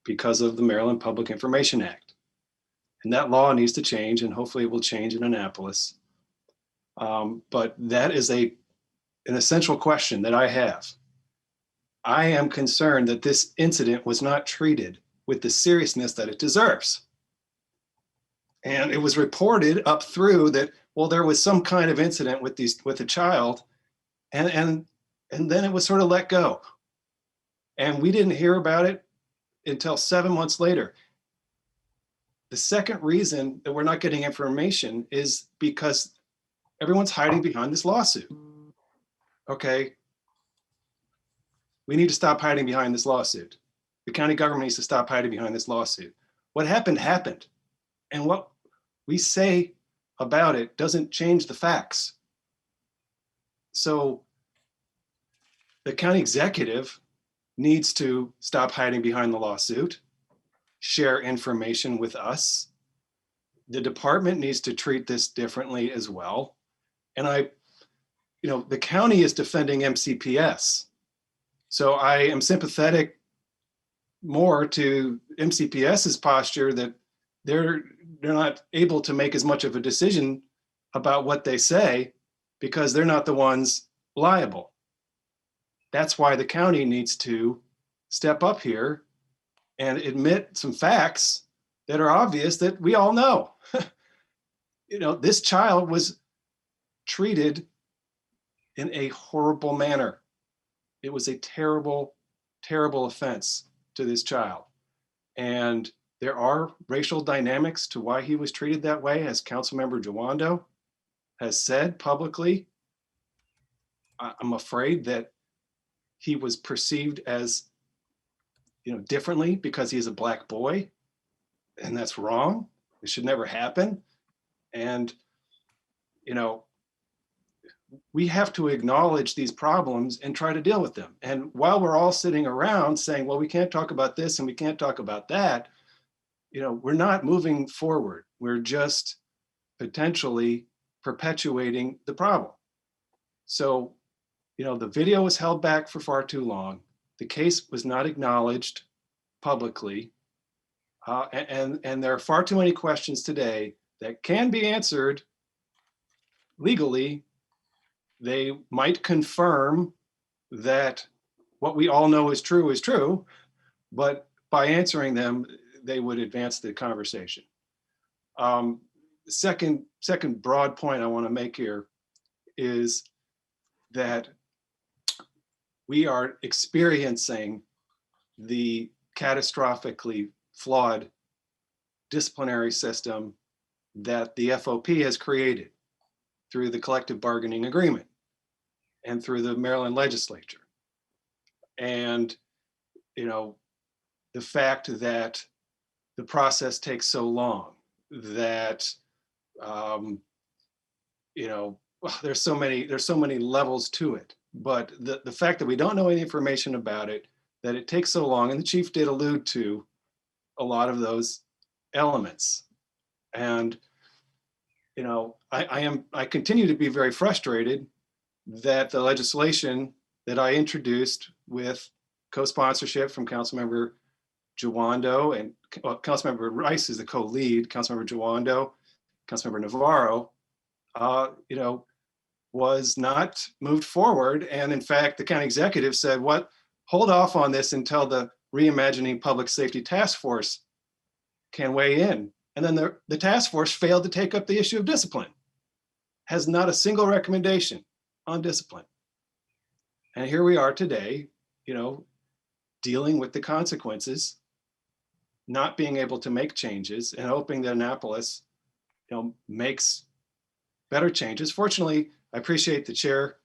because of the Maryland Public Information Act. And that law needs to change, and hopefully it will change in Annapolis. But that is an essential question that I have. I am concerned that this incident was not treated with the seriousness that it deserves. And it was reported up through that, well, there was some kind of incident with a child, and then it was sort of let go. And we didn't hear about it until 7 months later. The second reason that we're not getting information is because everyone's hiding behind this lawsuit. Okay. We need to stop hiding behind this lawsuit. The county government needs to stop hiding behind this lawsuit. What happened, happened. And what we say about it doesn't change the facts. So the county executive needs to stop hiding behind the lawsuit, share information with us. The department needs to treat this differently as well. And the county is defending MCPS. So I am sympathetic more to MCPS's posture that they're not able to make as much of a decision about what they say because they're not the ones liable. That's why the county needs to step up here and admit some facts that are obvious that we all know. This child was treated in a horrible manner. It was a terrible, terrible offense to this child. And there are racial dynamics to why he was treated that way, as Councilmember Jawando has said publicly. I'm afraid that he was perceived as, differently because he is a Black boy, and that's wrong. It should never happen. And, we have to acknowledge these problems and try to deal with them. And while we're all sitting around saying, well, we can't talk about this and we can't talk about that, we're not moving forward. We're just potentially perpetuating the problem. So, the video was held back for far too long. The case was not acknowledged publicly. And there are far too many questions today that can be answered legally. They might confirm that what we all know is true, but by answering them, they would advance the conversation. Second broad point I want to make here is that we are experiencing the catastrophically flawed disciplinary system that the FOP has created through the collective bargaining agreement and through the Maryland legislature. And, the fact that the process takes so long, that, there's so many levels to it. But the fact that we don't know any information about it, that it takes so long, and the chief did allude to a lot of those elements. And, I continue to be very frustrated that the legislation that I introduced with co-sponsorship from Councilmember Jawando and Councilmember Rice is the co-lead, Councilmember Jawando, Councilmember Navarro, was not moved forward. And in fact, the county executive said, hold off on this until the Reimagining Public Safety Task Force can weigh in. And then the task force failed to take up the issue of discipline, has not a single recommendation on discipline. And here we are today, dealing with the consequences, not being able to make changes and hoping that Annapolis, makes better changes. Fortunately, I appreciate the chair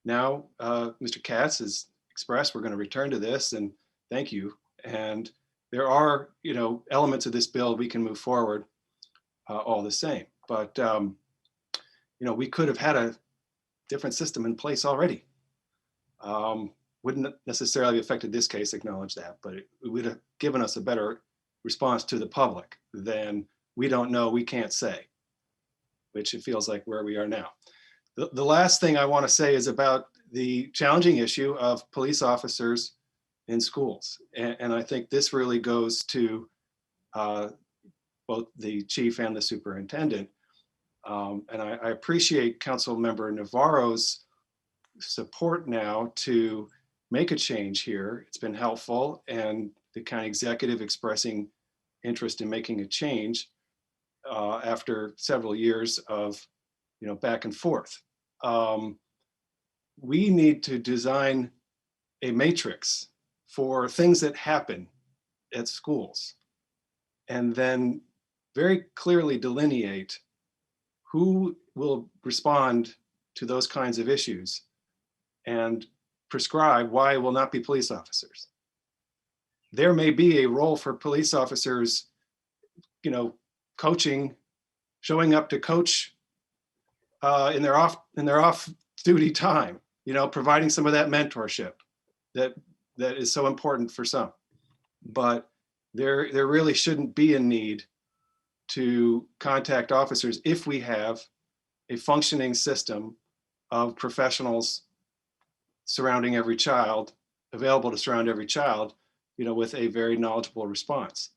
now, Mr. Katz has expressed we're going to return to this, and thank you. And there are, elements of this bill we can move forward all the same. But, we could have had a different system in place already. Wouldn't necessarily have affected this case, acknowledge that, but it would have given us a better response to the public than we don't know, we can't say, which it feels like where we are now. The last thing I want to say is about the challenging issue of police officers in schools. And I think this really goes to both the chief and the superintendent. And I appreciate Councilmember Navarro's support now to make a change here. It's been helpful, and the county executive expressing interest in making a change after several years of back and forth. We need to design a matrix for things that happen at schools, and then very clearly delineate who will respond to those kinds of issues and prescribe why it will not be police officers. There may be a role for police officers, coaching, showing up to coach in their off duty time, providing some of that mentorship that is so important for some. But there really shouldn't be a need to contact officers if we have a functioning system of professionals surrounding every child, available to surround every child, with a very knowledgeable response.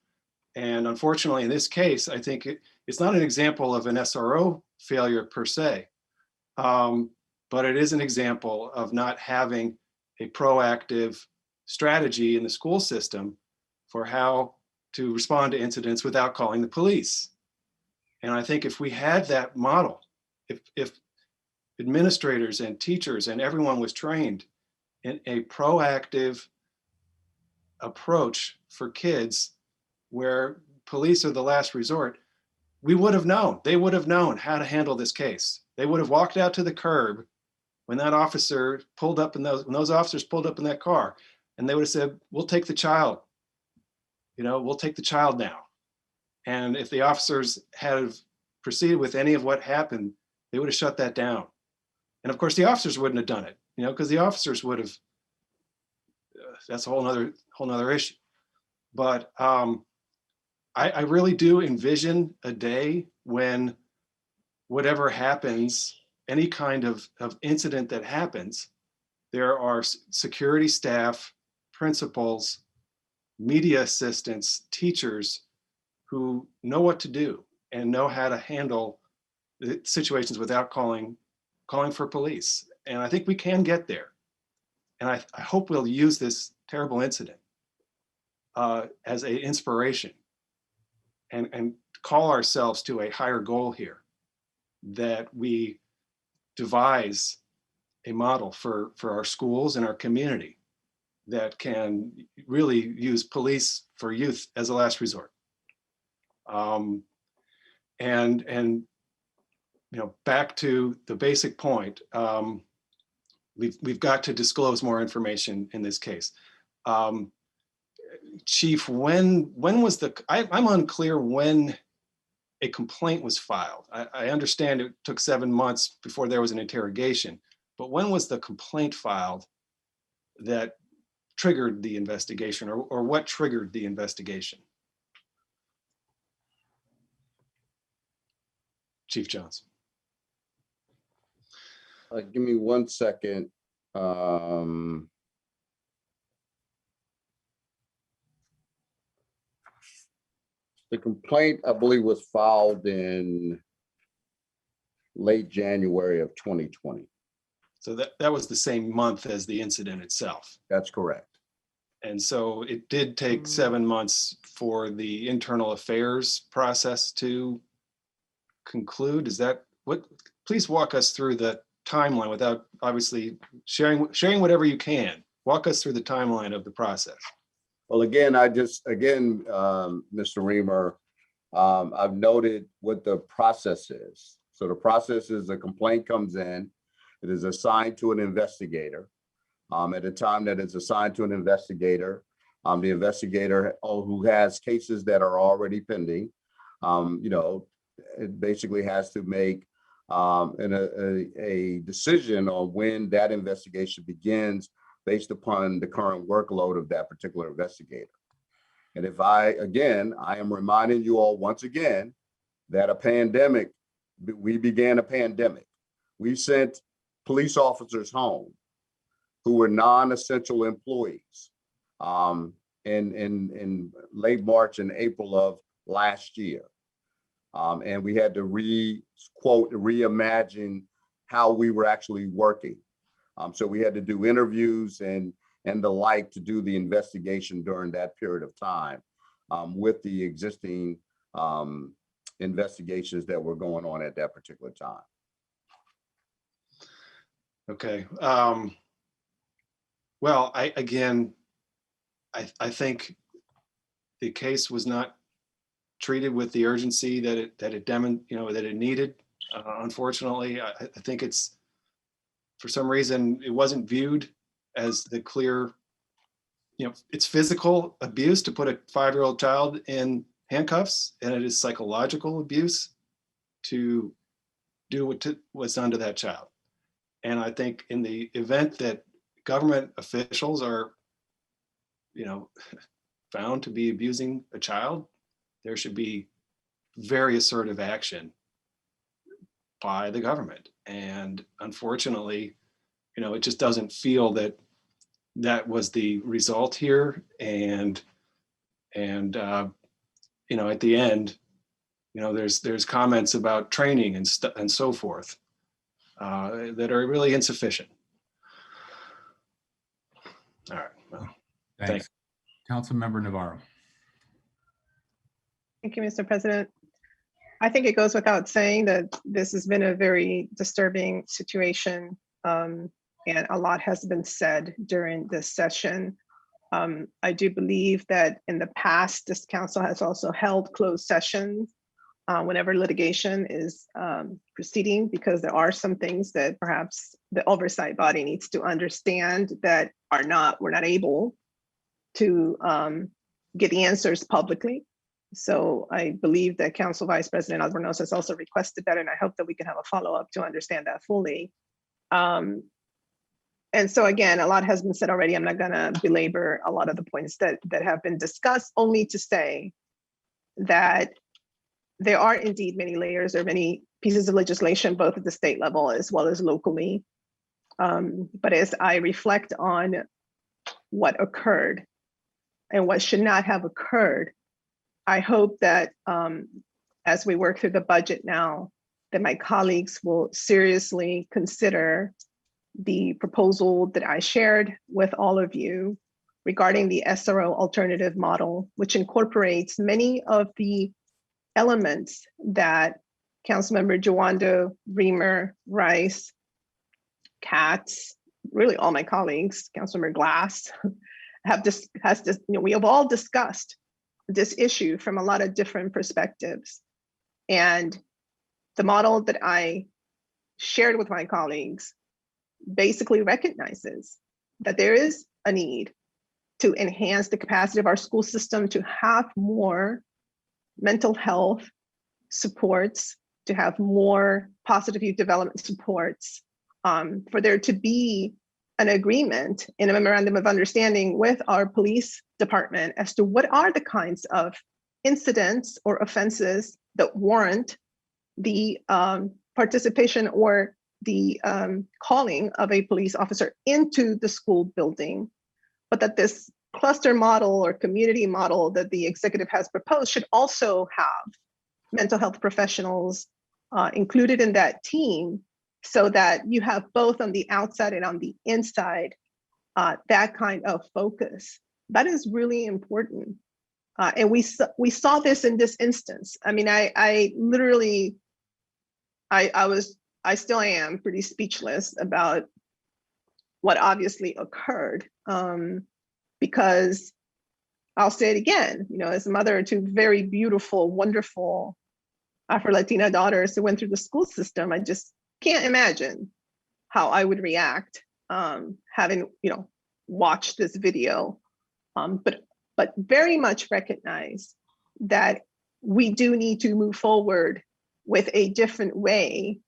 And unfortunately, in this case, I think it's not an example of an SRO failure per se, but it is an example of not having a proactive strategy in the school system for how to respond to incidents without calling the police. And I think if we had that model, if administrators and teachers and everyone was trained in a proactive approach for kids where police are the last resort, we would have known, they would have known how to handle this case. They would have walked out to the curb when that officer pulled up when those officers pulled up in that car, and they would have said, we'll take the child. We'll take the child now. And if the officers had proceeded with any of what happened, they would have shut that down. And of course, the officers wouldn't have done it, because the officers would have, that's a whole nother issue. But I really do envision a day when whatever happens, any kind of incident that happens, there are security staff, principals, media assistants, teachers who know what to do and know how to handle the situations without calling for police. And I think we can get there. And I hope we'll use this terrible incident as an inspiration and call ourselves to a higher goal here, that we devise a model for our schools and our community that can really use police for youth as a last resort. Back to the basic point, we've got to disclose more information in this case. Chief, when was I'm unclear when a complaint was filed. I understand it took 7 months before there was an interrogation, but when was the complaint filed that triggered the investigation, or what triggered the investigation? Chief Jones. Give me 1 second. The complaint, I believe, was filed in late January of 2020. So that was the same month as the incident itself. That's correct. And so it did take 7 months for the internal affairs process to conclude. Is that what? Please walk us through the timeline without obviously sharing whatever you can. Walk us through the timeline of the process. Well, again, Mr. Reamer, I've noted what the process is. So the process is a complaint comes in, it is assigned to an investigator. At the time that it's assigned to an investigator, the investigator who has cases that are already pending, it basically has to make a decision on when that investigation begins based upon the current workload of that particular investigator. And if I am reminding you all once again that we began a pandemic. We sent police officers home who were non-essential employees in late March and April of last year. And we had to reimagine how we were actually working. So we had to do interviews and the like to do the investigation during that period of time with the existing investigations that were going on at that particular time. Okay. Well, I think the case was not treated with the urgency that it needed. Unfortunately, I think it's, for some reason, it wasn't viewed as the clear, it's physical abuse to put a 5-year-old child in handcuffs, and it is psychological abuse to do what was done to that child. And I think in the event that government officials are, found to be abusing a child, there should be very assertive action by the government. And unfortunately, it just doesn't feel that was the result here. And at the end, there's comments about training and so forth that are really insufficient. All right. Well, Thanks. Councilmember Navarro. Thank you, Mr. President. I think it goes without saying that this has been a very disturbing situation, and a lot has been said during this session. I do believe that in the past, this council has also held closed sessions whenever litigation is proceeding, because there are some things that perhaps the oversight body needs to understand that we're not able to get the answers publicly. So I believe that Council Vice President Albornoz has also requested that, and I hope that we can have a follow-up to understand that fully. And so again, a lot has been said already. I'm not gonna belabor a lot of the points that have been discussed, only to say that there are indeed many layers or many pieces of legislation, both at the state level as well as locally. But as I reflect on what occurred and what should not have occurred, I hope that as we work through the budget now, that my colleagues will seriously consider the proposal that I shared with all of you regarding the SRO alternative model, which incorporates many of the elements that Councilmember Jawando, Reamer, Rice, Katz, really all my colleagues, Councilmember Glass, we have all discussed this issue from a lot of different perspectives. And the model that I shared with my colleagues basically recognizes that there is a need to enhance the capacity of our school system to have more mental health supports, to have more positive youth development supports, for there to be an agreement in a memorandum of understanding with our police department as to what are the kinds of incidents or offenses that warrant the participation or the calling of a police officer into the school building, but that this cluster model or community model that the executive has proposed should also have mental health professionals included in that team, so that you have both on the outside and on the inside that kind of focus. That is really important. And we saw this in this instance. I mean, I literally, I still am pretty speechless about what obviously occurred, because I'll say it again, you know, as a mother of two very beautiful, wonderful Afro-Latina daughters who went through the school system, I just can't imagine how I would react having, you know, watched this video, but very much recognize that we do need to move forward with a different way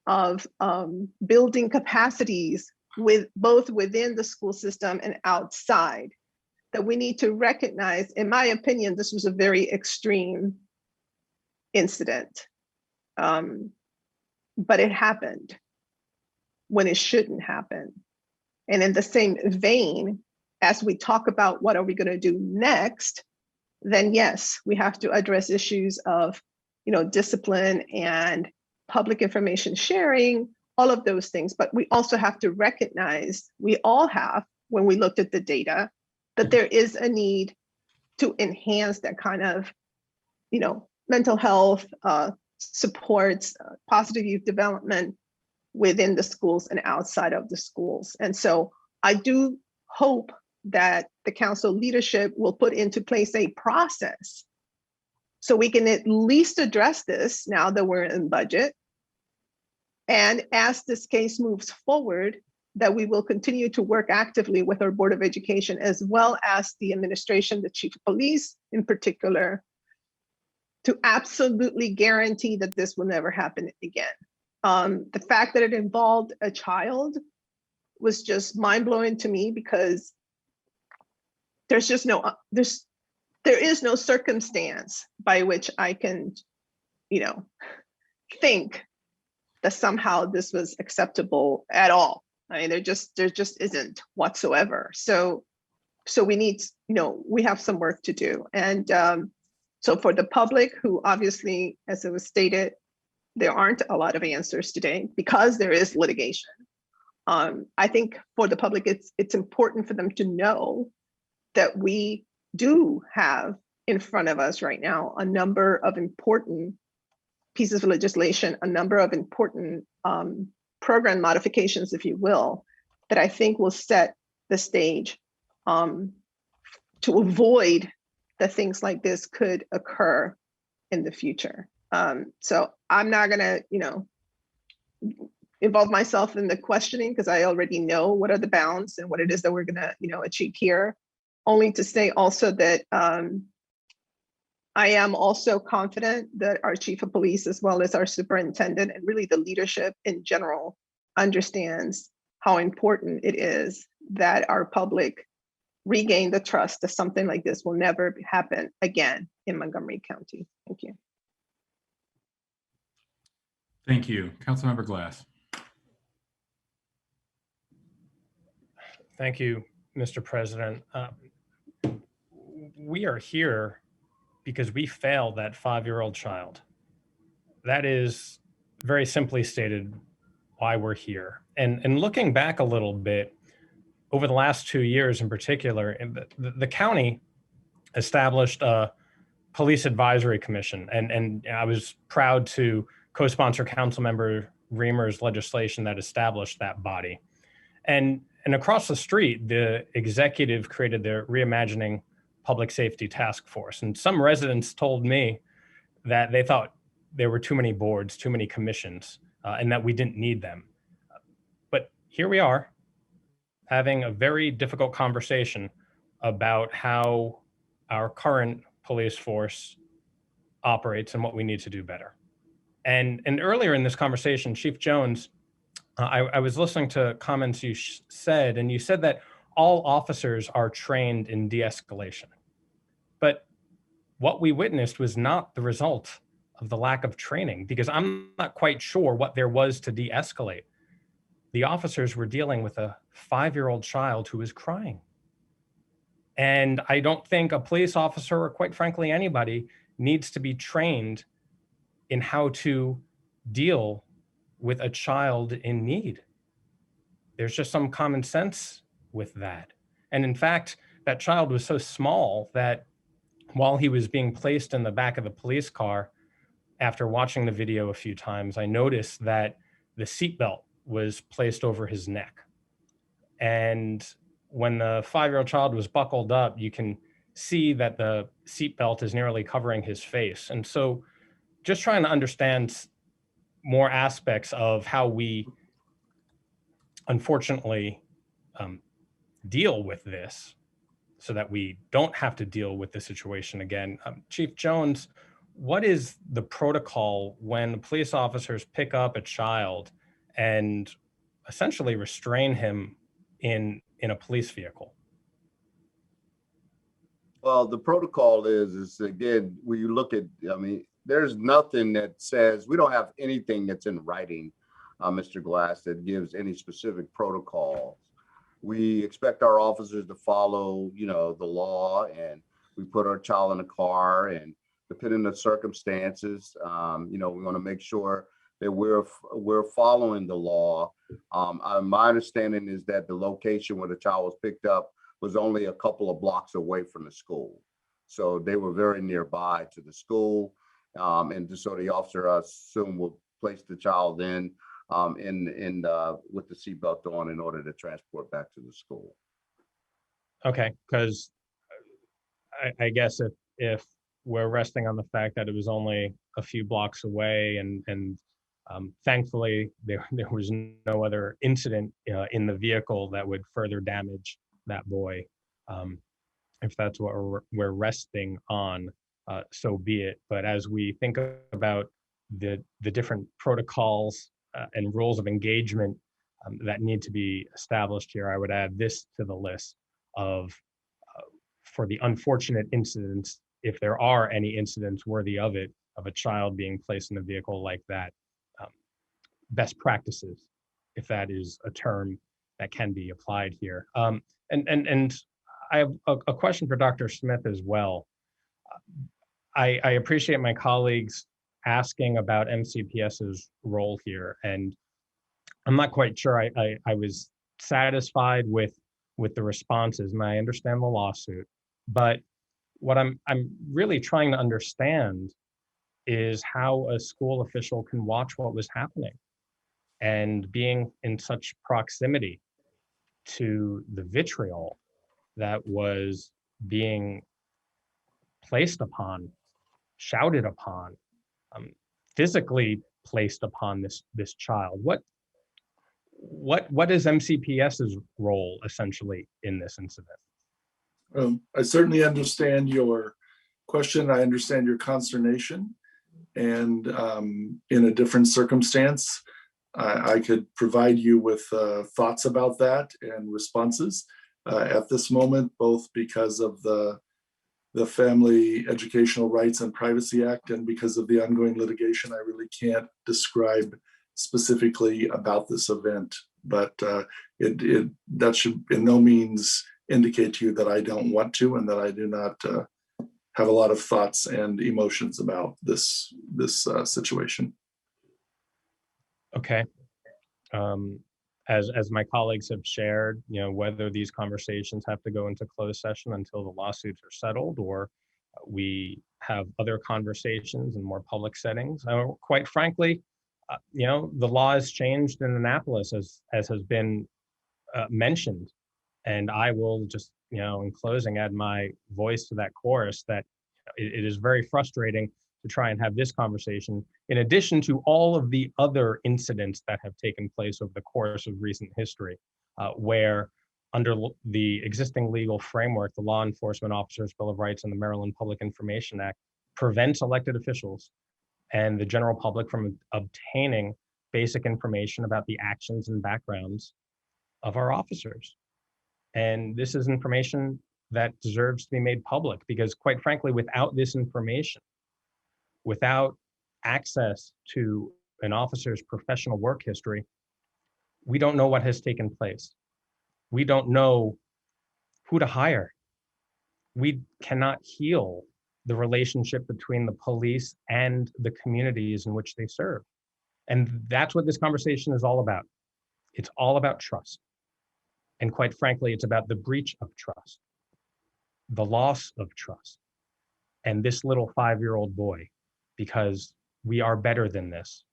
of building capacities with both within the school system and outside. That we need to recognize, in my opinion, this was a very extreme incident, but it happened when it shouldn't happen. And in the same vein, as we talk about what are we going to do next, then yes, we have to address issues of, you know, discipline and public information sharing, all of those things. But we also have to recognize, we all have, when we looked at the data, that there is a need to enhance that kind of, you know, mental health supports, positive youth development within the schools and outside of the schools. And so I do hope that the council leadership will put into place a process so we can at least address this now that we're in budget. And as this case moves forward, that we will continue to work actively with our Board of Education, as well as the administration, the Chief of Police in particular, to absolutely guarantee that this will never happen again. The fact that it involved a child was just mind-blowing to me, because there is no circumstance by which I can, you know, think that somehow this was acceptable at all. I mean, there just isn't whatsoever. So we need, you know, we have some work to do. And so for the public, who obviously, as it was stated, there aren't a lot of answers today because there is litigation. I think for the public, it's important for them to know that we do have in front of us right now a number of important pieces of legislation, a number of important program modifications, if you will, that I think will set the stage to avoid that things like this could occur in the future. So I'm not gonna, you know, involve myself in the questioning, because I already know what are the bounds and what it is that we're gonna, you know, achieve here. Only to say also that I am also confident that our Chief of Police, as well as our superintendent, and really the leadership in general, understands how important it is that our public regain the trust that something like this will never happen again in Montgomery County. Thank you. Thank you. Councilmember Glass. Thank you, Mr. President. We are here because we failed that 5-year-old child. That is very simply stated why we're here. And looking back a little bit, over the last 2 years in particular, the county established a police advisory commission. And I was proud to co-sponsor Councilmember Reamer's legislation that established that body. And across the street, the executive created the Reimagining Public Safety Task Force. And some residents told me that they thought there were too many boards, too many commissions, and that we didn't need them. But here we are, having a very difficult conversation about how our current police force operates and what we need to do better. And earlier in this conversation, Chief Jones, I was listening to comments you said, and you said that all officers are trained in de-escalation. But what we witnessed was not the result of the lack of training, because I'm not quite sure what there was to de-escalate. The officers were dealing with a 5-year-old child who was crying. And I don't think a police officer, or quite frankly, anybody, needs to be trained in how to deal with a child in need. There's just some common sense with that. And in fact, that child was so small that while he was being placed in the back of the police car, after watching the video a few times, I noticed that the seatbelt was placed over his neck. And when the 5-year-old child was buckled up, you can see that the seatbelt is nearly covering his face. And so just trying to understand more aspects of how we unfortunately deal with this so that we don't have to deal with the situation again. Chief Jones, what is the protocol when police officers pick up a child and essentially restrain him in a police vehicle? Well, the protocol is again, when you look at, I mean, there's nothing that says, we don't have anything that's in writing, Mr. Glass, that gives any specific protocols. We expect our officers to follow, the law, and we put our child in a car, and depending on the circumstances, we want to make sure that we're following the law. My understanding is that the location where the child was picked up was only a couple of blocks away from the school. So they were very nearby to the school. And so the officer, I assume, will place the child in with the seatbelt on in order to transport back to the school. Okay, because I guess if we're resting on the fact that it was only a few blocks away, and thankfully there was no other incident in the vehicle that would further damage that boy. If that's what we're resting on, so be it. But as we think about the different protocols and rules of engagement that need to be established here, I would add this to the list of for the unfortunate incidents, if there are any incidents worthy of it, of a child being placed in a vehicle like that, best practices, if that is a term that can be applied here. And I have a question for Dr. Smith as well. I appreciate my colleagues asking about MCPS's role here, and I'm not quite sure I was satisfied with the responses, and I understand the lawsuit, but what I'm really trying to understand is how a school official can watch what was happening and being in such proximity to the vitriol that was being placed upon, shouted upon, physically placed upon this child. What is MCPS's role essentially in this incident? I certainly understand your question. I understand your consternation. And in a different circumstance, I could provide you with thoughts about that and responses. At this moment, both because of the Family Educational Rights and Privacy Act and because of the ongoing litigation, I really can't describe specifically about this event, but that should in no means indicate to you that I don't want to and that I do not have a lot of thoughts and emotions about this situation. Okay. As my colleagues have shared, whether these conversations have to go into closed session until the lawsuits are settled, or we have other conversations in more public settings. Quite frankly, the law has changed in Annapolis, as has been mentioned, and I will just, in closing, add my voice to that chorus that it is very frustrating to try and have this conversation, in addition to all of the other incidents that have taken place over the course of recent history, where under the existing legal framework, the Law Enforcement Officers' Bill of Rights and the Maryland Public Information Act prevents elected officials and the general public from obtaining basic information about the actions and backgrounds of our officers. And this is information that deserves to be made public, because quite frankly, without this information, without access to an officer's professional work history, we don't know what has taken place. We don't know who to hire. We cannot heal the relationship between the police and the communities in which they serve. And that's what this conversation is all about. It's all about trust. And quite frankly, it's about the breach of trust, the loss of trust, and this little 5-year-old boy, because we are better than this.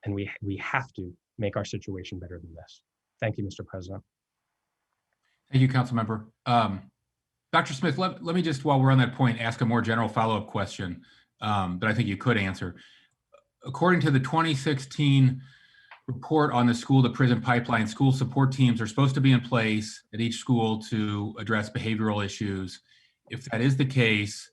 And we have to make our situation better than this. Thank you, Mr. President. Thank you, Councilmember. Dr. Smith, let me just, while we're on that point, ask a more general follow-up question that I think you could answer. According to the 2016 report on the school to prison pipeline, school support teams are supposed to be in place at each school to address behavioral issues. If that is the case,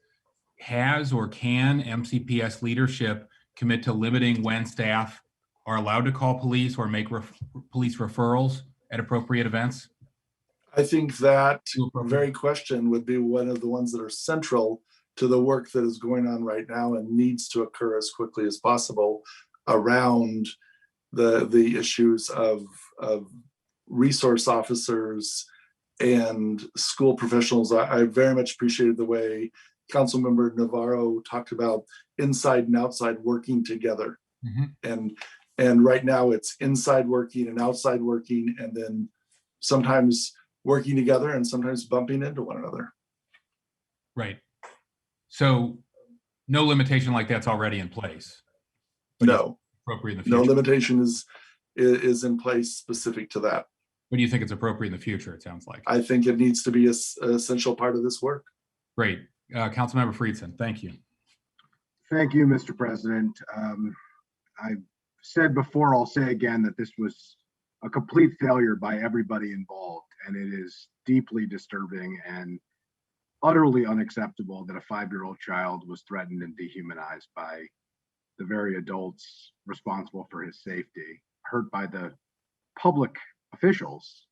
has or can MCPS leadership commit to limiting when staff are allowed to call police or make police referrals at appropriate events? I think that very question would be one of the ones that are central to the work that is going on right now and needs to occur as quickly as possible around the issues of resource officers and school professionals. I very much appreciated the way Councilmember Navarro talked about inside and outside working together. Mm-hmm. And right now it's inside working and outside working, and then sometimes working together and sometimes bumping into one another. Right. So no limitation like that's already in place. No, Appropriate in the future. no limitation is in place specific to that. What do you think it's appropriate in the future, it sounds like? I think it needs to be an essential part of this work. Great. Councilmember Friedson, thank you. Thank you, Mr. President. I've said before, I'll say again, that this was a complete failure by everybody involved, and it is deeply disturbing and utterly unacceptable that a 5-year-old child was threatened and dehumanized by the very adults responsible for his safety, hurt by the public officials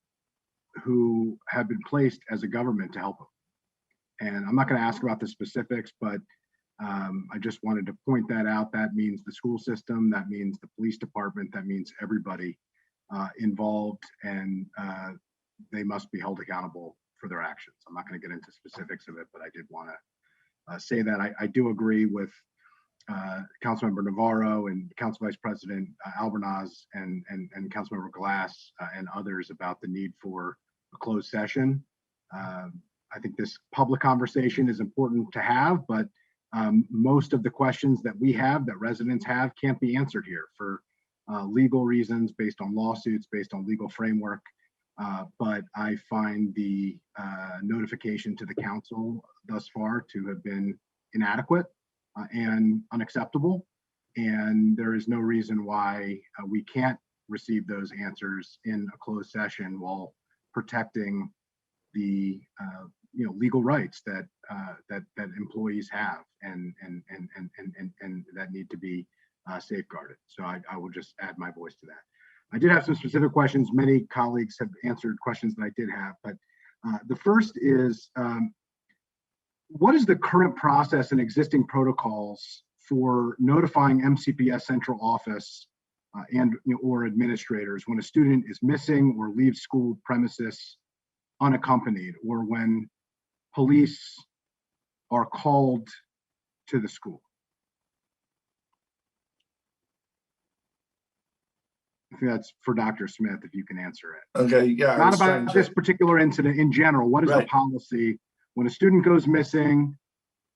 who have been placed as a government to help him. And I'm not going to ask about the specifics, but I just wanted to point that out. That means the school system, that means the police department, that means everybody involved, and they must be held accountable for their actions. I'm not going to get into specifics of it, but I did want to say that I do agree with Councilmember Navarro and Council Vice President Albornoz and Councilmember Glass and others about the need for a closed session. I think this public conversation is important to have, but most of the questions that we have, that residents have, can't be answered here for legal reasons, based on lawsuits, based on legal framework. But I find the notification to the council thus far to have been inadequate and unacceptable. And there is no reason why we can't receive those answers in a closed session while protecting the legal rights that employees have and that need to be safeguarded. So I will just add my voice to that. I did have some specific questions. Many colleagues have answered questions that I did have, but the first is, what is the current process and existing protocols for notifying MCPS central office and or administrators when a student is missing or leaves school premises unaccompanied, or when police are called to the school? I think that's for Dr. Smith, if you can answer it. Okay, yeah. Not about this particular incident, in general. What is the policy when a student goes missing?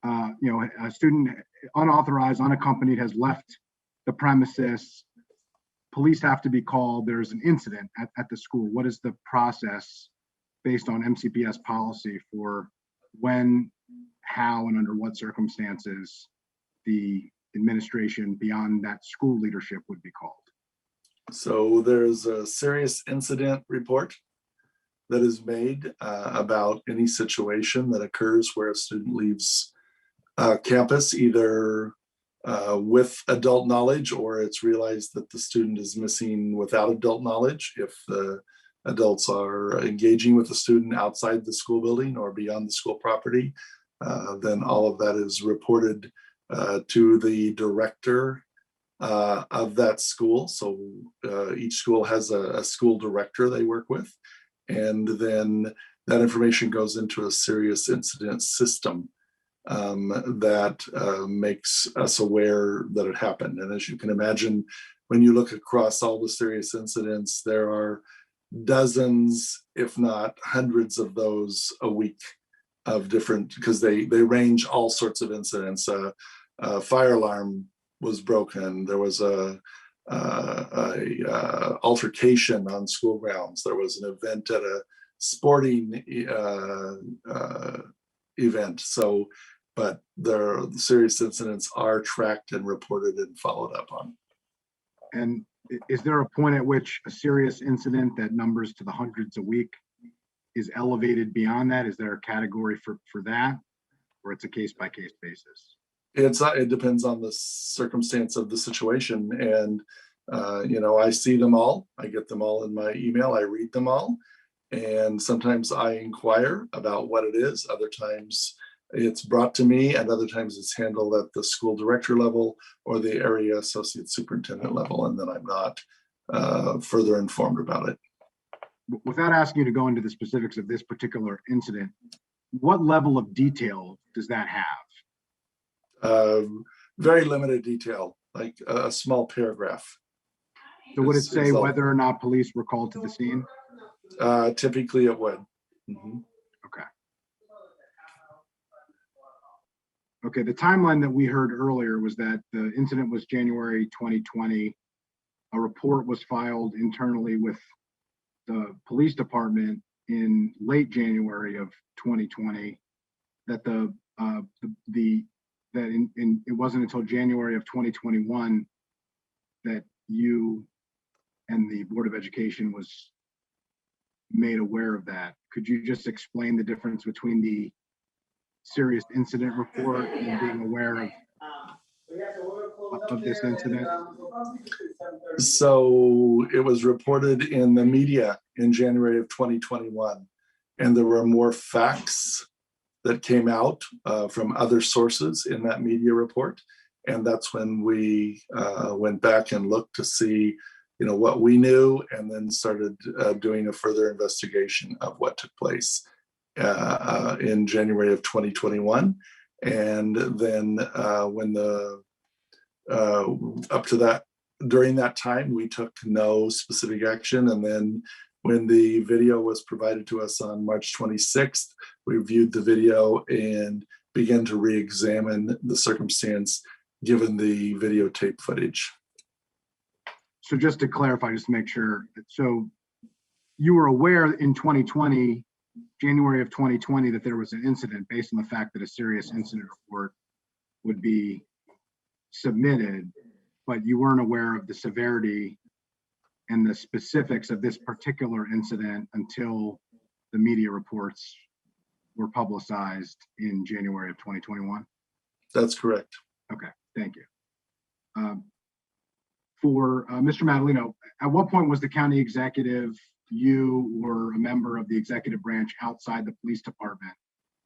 A student unauthorized, unaccompanied has left the premises. Police have to be called. There's an incident at the school. What is the process based on MCPS policy for when, how, and under what circumstances the administration beyond that school leadership would be called? So there's a serious incident report that is made about any situation that occurs where a student leaves campus, either with adult knowledge, or it's realized that the student is missing without adult knowledge. If the adults are engaging with the student outside the school building or beyond the school property, then all of that is reported to the director of that school. So each school has a school director they work with. And then that information goes into a serious incident system that makes us aware that it happened. And as you can imagine, when you look across all the serious incidents, there are dozens, if not hundreds of those a week of different, because they range all sorts of incidents. A fire alarm was broken. There was a altercation on school grounds. There was an event at a sporting event. So, but the serious incidents are tracked and reported and followed up on. And is there a point at which a serious incident that numbers to the hundreds a week is elevated beyond that? Is there a category for that, or it's a case by case basis? It depends on the circumstance of the situation, and I see them all. I get them all in my email. I read them all, and sometimes I inquire about what it is. Other times it's brought to me, and other times it's handled at the school director level or the area associate superintendent level, and then I'm not further informed about it. Without asking you to go into the specifics of this particular incident, what level of detail does that have? Very limited detail, like a small paragraph. So would it say whether or not police were called to the scene? Typically it would. Mhm. Okay. Okay, the timeline that we heard earlier was that the incident was January 2020. A report was filed internally with the police department in late January of 2020. That it wasn't until January of 2021 that you and the Board of Education was made aware of that. Could you just explain the difference between the serious incident report and being aware of this incident? So it was reported in the media in January of 2021, and there were more facts that came out from other sources in that media report. And that's when we went back and looked to see, what we knew, and then started doing a further investigation of what took place in January of 2021. And then up to that, during that time, we took no specific action. And then when the video was provided to us on March 26th, we viewed the video and began to re-examine the circumstance given the videotape footage. So just to clarify, just to make sure, so you were aware in 2020, January of 2020, that there was an incident based on the fact that a serious incident report would be submitted, but you weren't aware of the severity and the specifics of this particular incident until the media reports were publicized in January of 2021? That's correct. Okay, thank you. For Mr. Madalino, at what point was the county executive, you or a member of the executive branch outside the police department,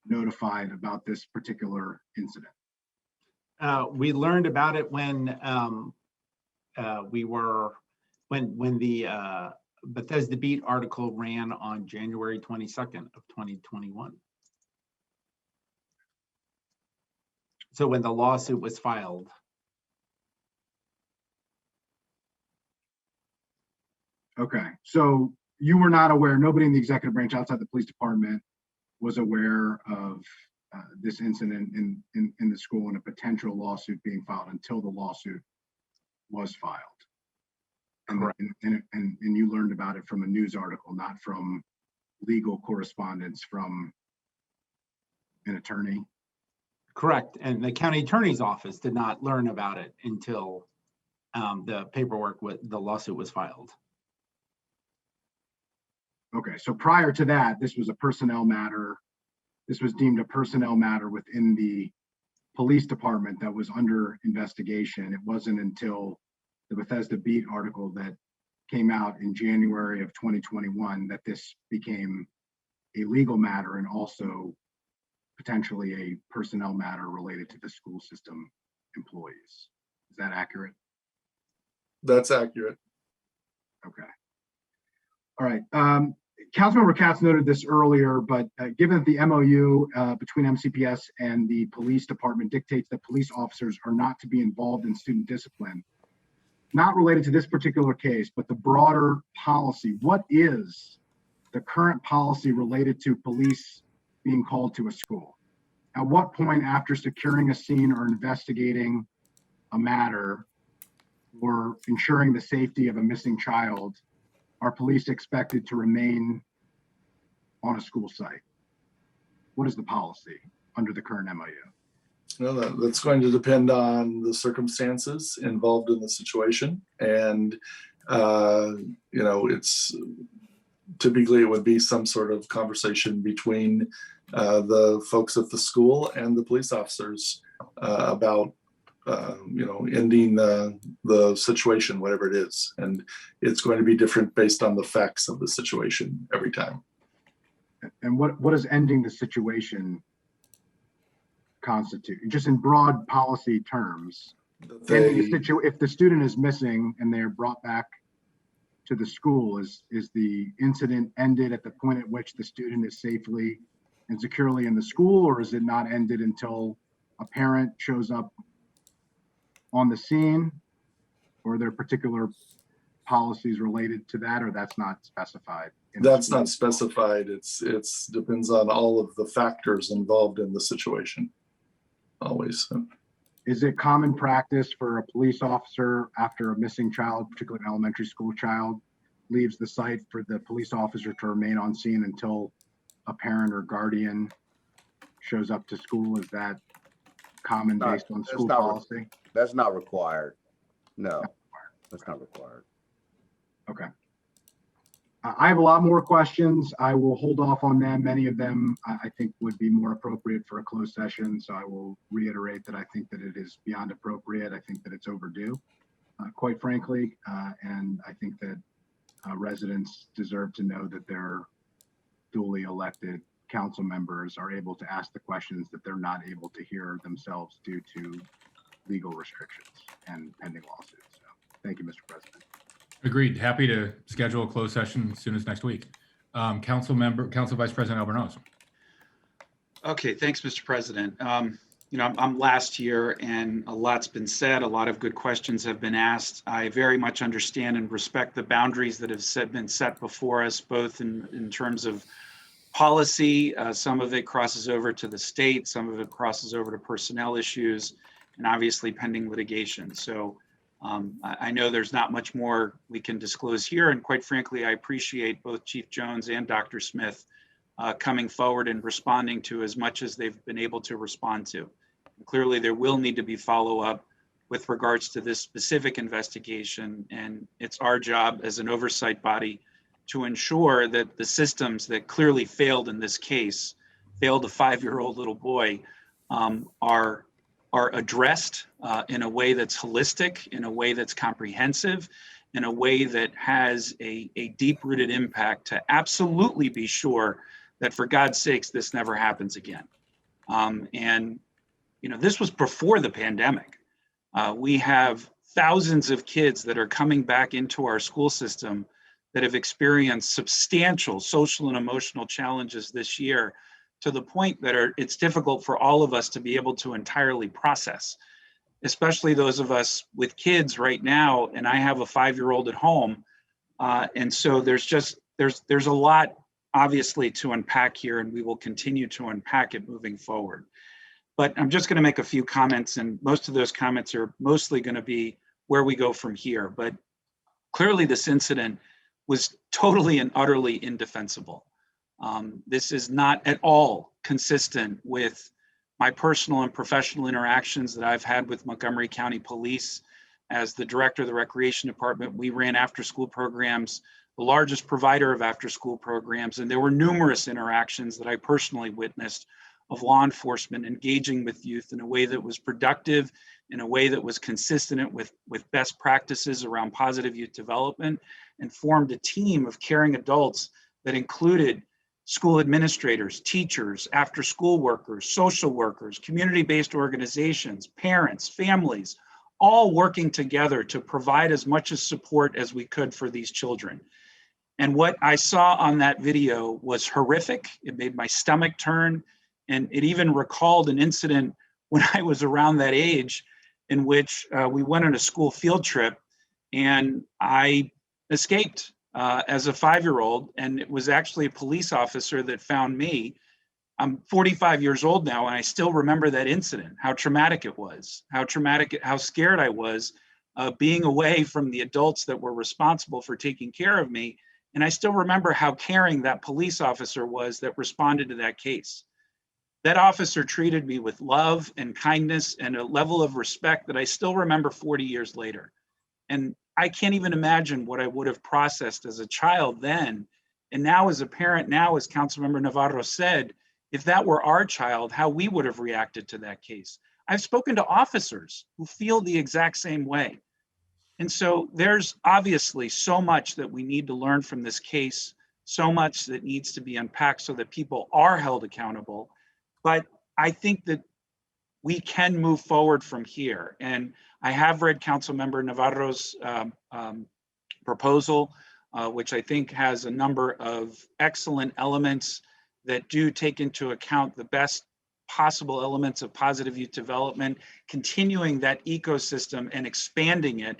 notified about this particular incident? We learned about it when when the Bethesda Beat article ran on January 22nd of 2021. So when the lawsuit was filed. Okay, so you were not aware, nobody in the executive branch outside the police department was aware of this incident in the school and a potential lawsuit being filed until the lawsuit was filed. And you learned about it from a news article, not from legal correspondence from an attorney? Correct. And the county attorney's office did not learn about it until the paperwork with the lawsuit was filed. Okay, so prior to that, this was a personnel matter. This was deemed a personnel matter within the police department that was under investigation. It wasn't until the Bethesda Beat article that came out in January of 2021 that this became a legal matter and also potentially a personnel matter related to the school system employees. Is that accurate? That's accurate. Okay. All right. Councilmember Katz noted this earlier, but given that the MOU between MCPS and the police department dictates that police officers are not to be involved in student discipline, not related to this particular case, but the broader policy, what is the current policy related to police being called to a school? At what point after securing a scene or investigating a matter or ensuring the safety of a missing child are police expected to remain on a school site? What is the policy under the current MOU? No, that's going to depend on the circumstances involved in the situation. And, it's typically it would be some sort of conversation between the folks at the school and the police officers about ending the situation, whatever it is. And it's going to be different based on the facts of the situation every time. And what does ending the situation constitute? Just in broad policy terms, if the student is missing and they're brought back to the school, is the incident ended at the point at which the student is safely and securely in the school, or is it not ended until a parent shows up on the scene? Or are there particular policies related to that, or that's not specified? That's not specified. It's depends on all of the factors involved in the situation. Always. Is it common practice for a police officer after a missing child, particularly an elementary school child, leaves the site for the police officer to remain on scene until a parent or guardian shows up to school? Is that common based on school policy? That's not required. No, that's not required. Okay. I have a lot more questions. I will hold off on them. Many of them I think would be more appropriate for a closed session. So I will reiterate that I think that it is beyond appropriate. I think that it's overdue, quite frankly. And I think that residents deserve to know that their duly elected council members are able to ask the questions that they're not able to hear themselves due to legal restrictions and pending lawsuits. So thank you, Mr. President. Agreed. Happy to schedule a closed session as soon as next week. Council Vice President Albernoz. Okay, thanks, Mr. President. I'm last here and a lot's been said. A lot of good questions have been asked. I very much understand and respect the boundaries that have been set before us, both in terms of policy. Some of it crosses over to the state, some of it crosses over to personnel issues, and obviously pending litigation. So I know there's not much more we can disclose here. And quite frankly, I appreciate both Chief Jones and Dr. Smith coming forward and responding to as much as they've been able to respond to. And clearly, there will need to be follow-up with regards to this specific investigation. And it's our job as an oversight body to ensure that the systems that clearly failed in this case, failed a 5-year-old little boy, are addressed in a way that's holistic, in a way that's comprehensive, in a way that has a deep-rooted impact to absolutely be sure that, for God's sakes, this never happens again. This was before the pandemic. We have thousands of kids that are coming back into our school system that have experienced substantial social and emotional challenges this year, to the point that it's difficult for all of us to be able to entirely process, especially those of us with kids right now. And I have a 5-year-old at home. And so there's a lot obviously to unpack here, and we will continue to unpack it moving forward. But I'm just going to make a few comments, and most of those comments are mostly going to be where we go from here. But clearly this incident was totally and utterly indefensible. This is not at all consistent with my personal and professional interactions that I've had with Montgomery County Police. As the director of the Recreation Department, we ran after-school programs, the largest provider of after-school programs, and there were numerous interactions that I personally witnessed of law enforcement engaging with youth in a way that was productive, in a way that was consistent with best practices around positive youth development, and formed a team of caring adults that included school administrators, teachers, after-school workers, social workers, community-based organizations, parents, families, all working together to provide as much as support as we could for these children. And what I saw on that video was horrific. It made my stomach turn, and it even recalled an incident when I was around that age in which we went on a school field trip and I escaped as a 5-year-old, and it was actually a police officer that found me. I'm 45 years old now, and I still remember that incident, how traumatic it was, how scared I was being away from the adults that were responsible for taking care of me. And I still remember how caring that police officer was that responded to that case. That officer treated me with love and kindness and a level of respect that I still remember 40 years later. And I can't even imagine what I would have processed as a child then. And now as a parent, now as Councilmember Navarro said, if that were our child, how we would have reacted to that case. I've spoken to officers who feel the exact same way. And so there's obviously so much that we need to learn from this case, so much that needs to be unpacked so that people are held accountable. But I think that we can move forward from here. And I have read Councilmember Navarro's proposal, which I think has a number of excellent elements that do take into account the best possible elements of positive youth development, continuing that ecosystem and expanding it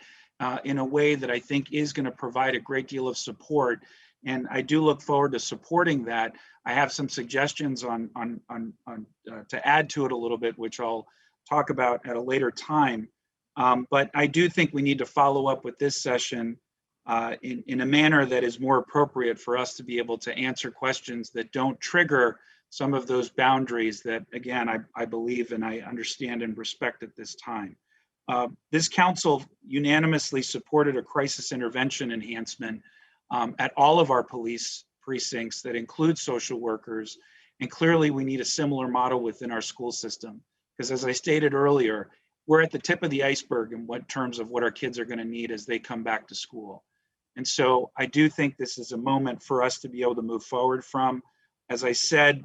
in a way that I think is going to provide a great deal of support. And I do look forward to supporting that. I have some suggestions to add to it a little bit, which I'll talk about at a later time. But I do think we need to follow up with this session in a manner that is more appropriate for us to be able to answer questions that don't trigger some of those boundaries that, again, I believe and I understand and respect at this time. This council unanimously supported a crisis intervention enhancement at all of our police precincts that include social workers. And clearly we need a similar model within our school system. Because as I stated earlier, we're at the tip of the iceberg in terms of what our kids are going to need as they come back to school. And so I do think this is a moment for us to be able to move forward from. As I said,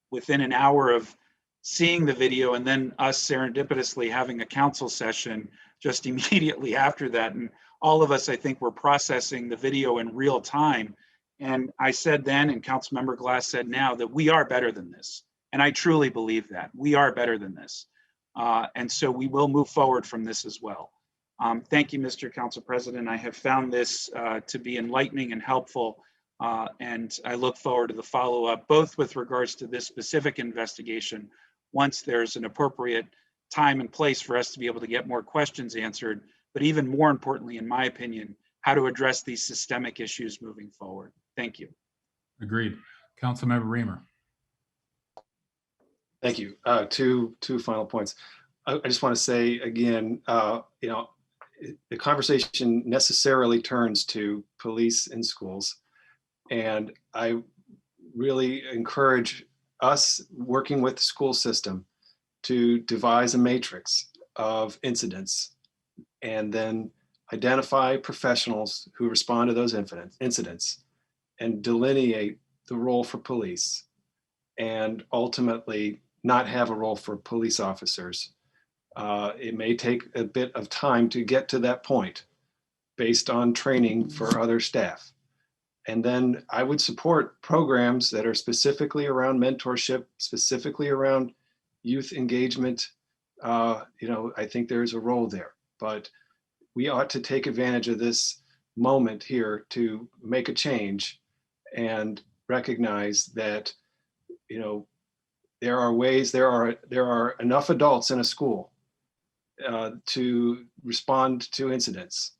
within an hour of seeing the video and then us serendipitously having a council session just immediately after that. And all of us, I think, were processing the video in real time. And I said then, and Councilmember Glass said now, that we are better than this. And I truly believe that we are better than this. And so we will move forward from this as well. Thank you, Mr. Council President. I have found this to be enlightening and helpful. And I look forward to the follow-up, both with regards to this specific investigation, once there's an appropriate time and place for us to be able to get more questions answered, but even more importantly, in my opinion, how to address these systemic issues moving forward. Thank you. Agreed. Councilmember Reamer. Thank you. Two final points. I just want to say again, the conversation necessarily turns to police in schools. And I really encourage us working with the school system to devise a matrix of incidents and then identify professionals who respond to those incidents and delineate the role for police and ultimately not have a role for police officers. It may take a bit of time to get to that point based on training for other staff. And then I would support programs that are specifically around mentorship, specifically around youth engagement. I think there's a role there, but we ought to take advantage of this moment here to make a change and recognize that, there are ways, there are enough adults in a school to respond to incidents,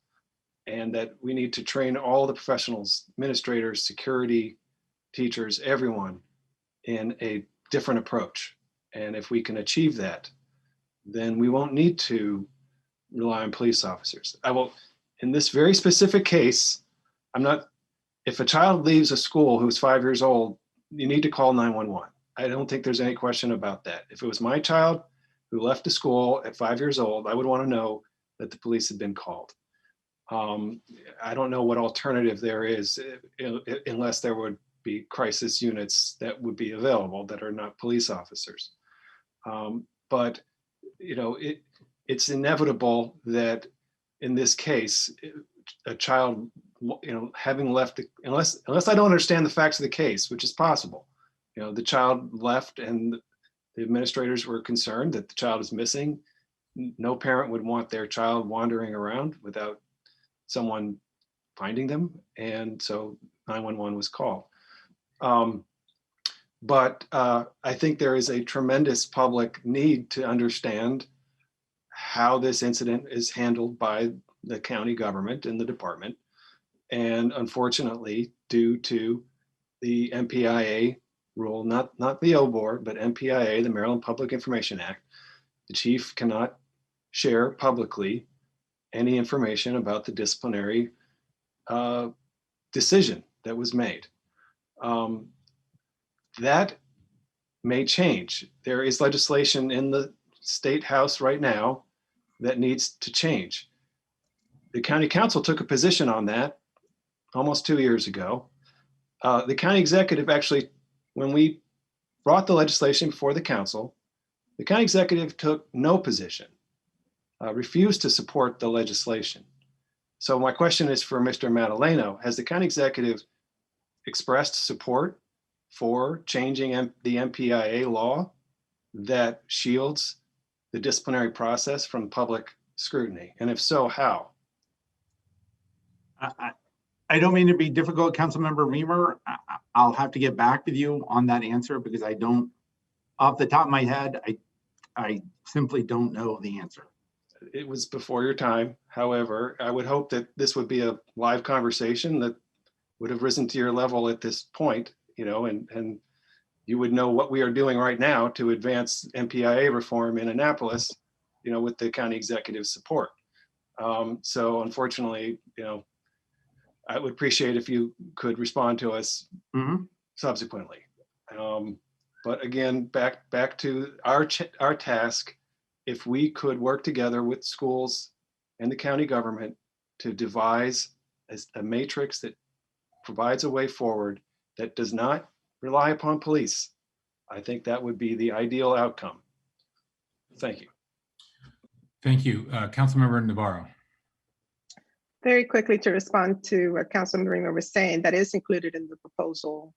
and that we need to train all the professionals, administrators, security, teachers, everyone in a different approach. And if we can achieve that, then we won't need to rely on police officers. In this very specific case, if a child leaves a school who's 5 years old, you need to call 911. I don't think there's any question about that. If it was my child who left the school at 5 years old, I would want to know that the police had been called. I don't know what alternative there is unless there would be crisis units that would be available that are not police officers. But, you know, it's inevitable that in this case, a child, you know, having left, unless I don't understand the facts of the case, which is possible, you know, the child left and the administrators were concerned that the child is missing. No parent would want their child wandering around without someone finding them. And so 911 was called. But I think there is a tremendous public need to understand how this incident is handled by the county government and the department. And unfortunately, due to the MPIA rule, not the O board, but MPIA, the Maryland Public Information Act, the chief cannot share publicly any information about the disciplinary decision that was made. That may change. There is legislation in the state house right now that needs to change. The county council took a position on that almost 2 years ago. The county executive actually, when we brought the legislation before the council, the county executive took no position, refused to support the legislation. So my question is for Mr. Madaleno, has the county executive expressed support for changing the MPIA law that shields the disciplinary process from public scrutiny? And if so, how? I don't mean to be difficult, Councilmember Reamer. I'll have to get back with you on that answer because I don't, off the top of my head, I simply don't know the answer. It was before your time. However, I would hope that this would be a live conversation that would have risen to your level at this point, you know, and you would know what we are doing right now to advance MPIA reform in Annapolis, you know, with the county executive's support. So unfortunately, you know, I would appreciate if you could respond to us subsequently. But again, back to our task. If we could work together with schools and the county government to devise a matrix that provides a way forward that does not rely upon police, I think that would be the ideal outcome. Thank you. Thank you. Councilmember Navarro. Very quickly to respond to what Councilman Reamer was saying, that is included in the proposal.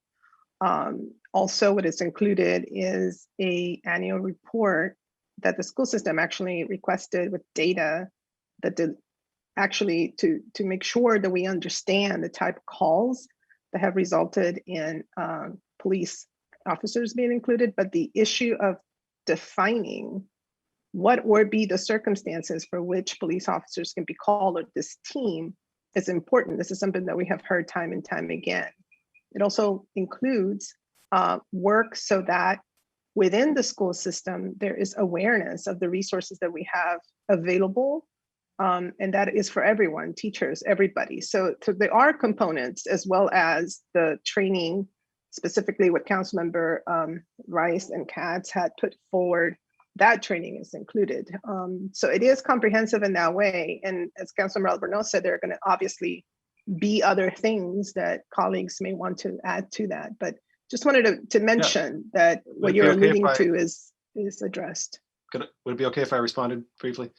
Also, what is included is an annual report that the school system actually requested with data that actually to make sure that we understand the type of calls that have resulted in police officers being included, but the issue of defining what would be the circumstances for which police officers can be called or this team is important. This is something that we have heard time and time again. It also includes work so that within the school system, there is awareness of the resources that we have available. And that is for everyone, teachers, everybody. So there are components as well as the training, specifically what Councilmember Rice and Katz had put forward, that training is included. So it is comprehensive in that way. And as Councilmember Albornoz said, there are gonna obviously be other things that colleagues may want to add to that. But just wanted to mention that what you're alluding to is addressed. Would it be okay if I responded briefly?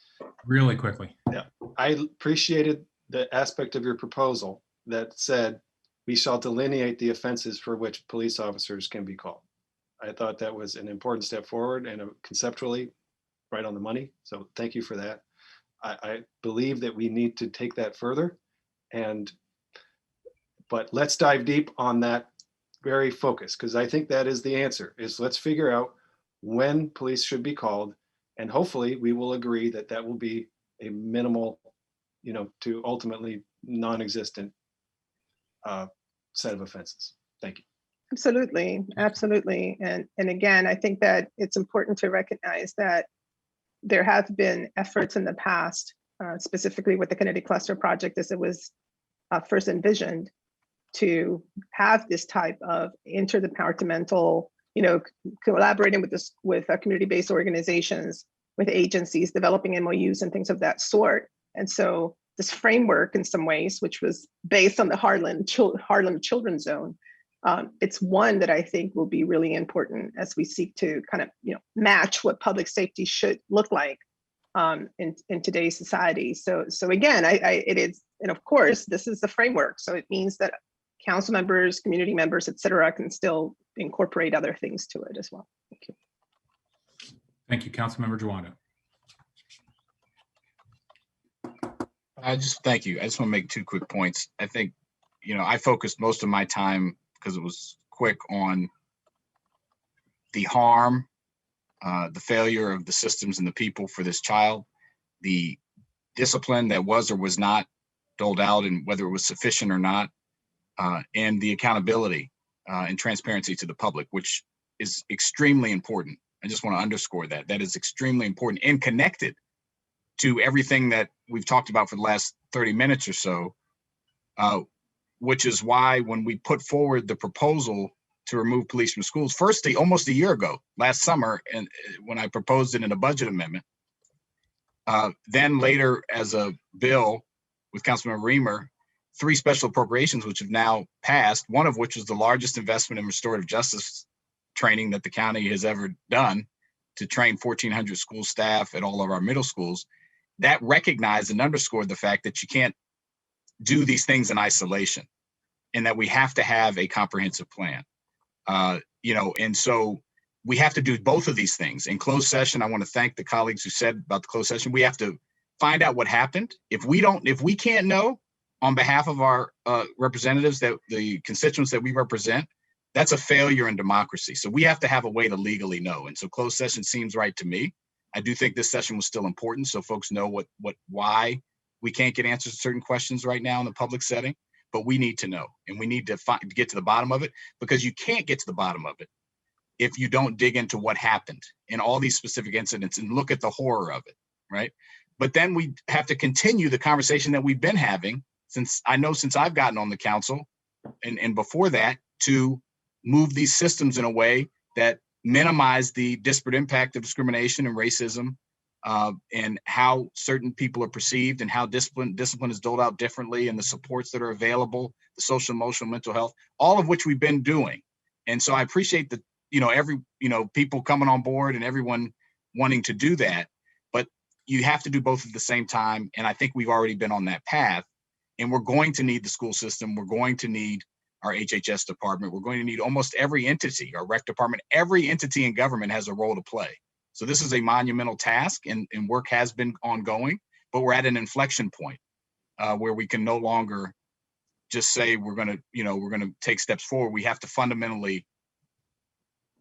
Really quickly. Yeah, I appreciated the aspect of your proposal that said we shall delineate the offenses for which police officers can be called. I thought that was an important step forward and conceptually right on the money. So thank you for that. I believe that we need to take that further, but let's dive deep on that very focus, because I think that is the answer, is let's figure out when police should be called. And hopefully we will agree that that will be a minimal, you know, to ultimately non-existent set of offenses. Thank you. Absolutely, absolutely. And again, I think that it's important to recognize that there have been efforts in the past, specifically with the Kennedy Cluster Project as it was first envisioned, to have this type of interdepartmental, you know, collaborating with community-based organizations, with agencies, developing MOUs and things of that sort. And so this framework in some ways, which was based on the Harlem Children's Zone, It's one that I think will be really important as we seek to kind of, match what public safety should look like in today's society. So again, it is, and of course, this is the framework. So it means that council members, community members, et cetera, can still incorporate other things to it as well. Thank you. Thank you, Councilmember Jawando. Thank you. I just want to make 2 quick points. I think, I focused most of my time, because it was quick, on the harm, the failure of the systems and the people for this child, the discipline that was or was not doled out and whether it was sufficient or not, and the accountability and transparency to the public, which is extremely important. I just want to underscore that. That is extremely important and connected to everything that we've talked about for the last 30 minutes or so, which is why when we put forward the proposal to remove police from schools, firstly, almost a year ago, last summer, and when I proposed it in a budget amendment, then later as a bill with Councilmember Reamer, 3 special appropriations, which have now passed, one of which was the largest investment in restorative justice training that the county has ever done, to train 1,400 school staff at all of our middle schools. That recognized and underscored the fact that you can't do these things in isolation, and that we have to have a comprehensive plan. And so we have to do both of these things. In closed session, I want to thank the colleagues who said about the closed session, we have to find out what happened. If we can't know on behalf of our representatives, that the constituents that we represent, that's a failure in democracy. So we have to have a way to legally know. And so closed session seems right to me. I do think this session was still important, so folks know why we can't get answers to certain questions right now in the public setting, but we need to know, and we need to get to the bottom of it, because you can't get to the bottom of it if you don't dig into what happened in all these specific incidents and look at the horror of it, right? But then we have to continue the conversation that we've been having since I've gotten on the council and before that, to move these systems in a way that minimize the disparate impact of discrimination and racism, and how certain people are perceived, and how discipline is doled out differently, and the supports that are available, the social, emotional, mental health, all of which we've been doing. And so I appreciate that, people coming on board and everyone wanting to do that, but you have to do both at the same time. And I think we've already been on that path, and we're going to need the school system. We're going to need our HHS department. We're going to need almost every entity, our rec department. Every entity in government has a role to play. So this is a monumental task, and work has been ongoing, but we're at an inflection point where we can no longer just say we're going to take steps forward. We have to fundamentally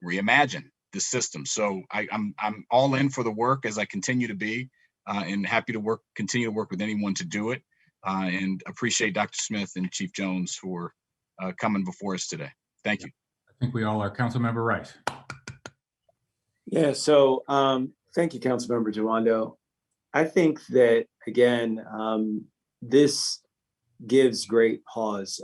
reimagine the system. So I'm all in for the work, as I continue to be, and happy to continue to work with anyone to do it, and appreciate Dr. Smith and Chief Jones for coming before us today. Thank you. I think we all are. Councilmember Rice. Yeah, so thank you, Councilmember Jawando. I think that, again, this gives great pause.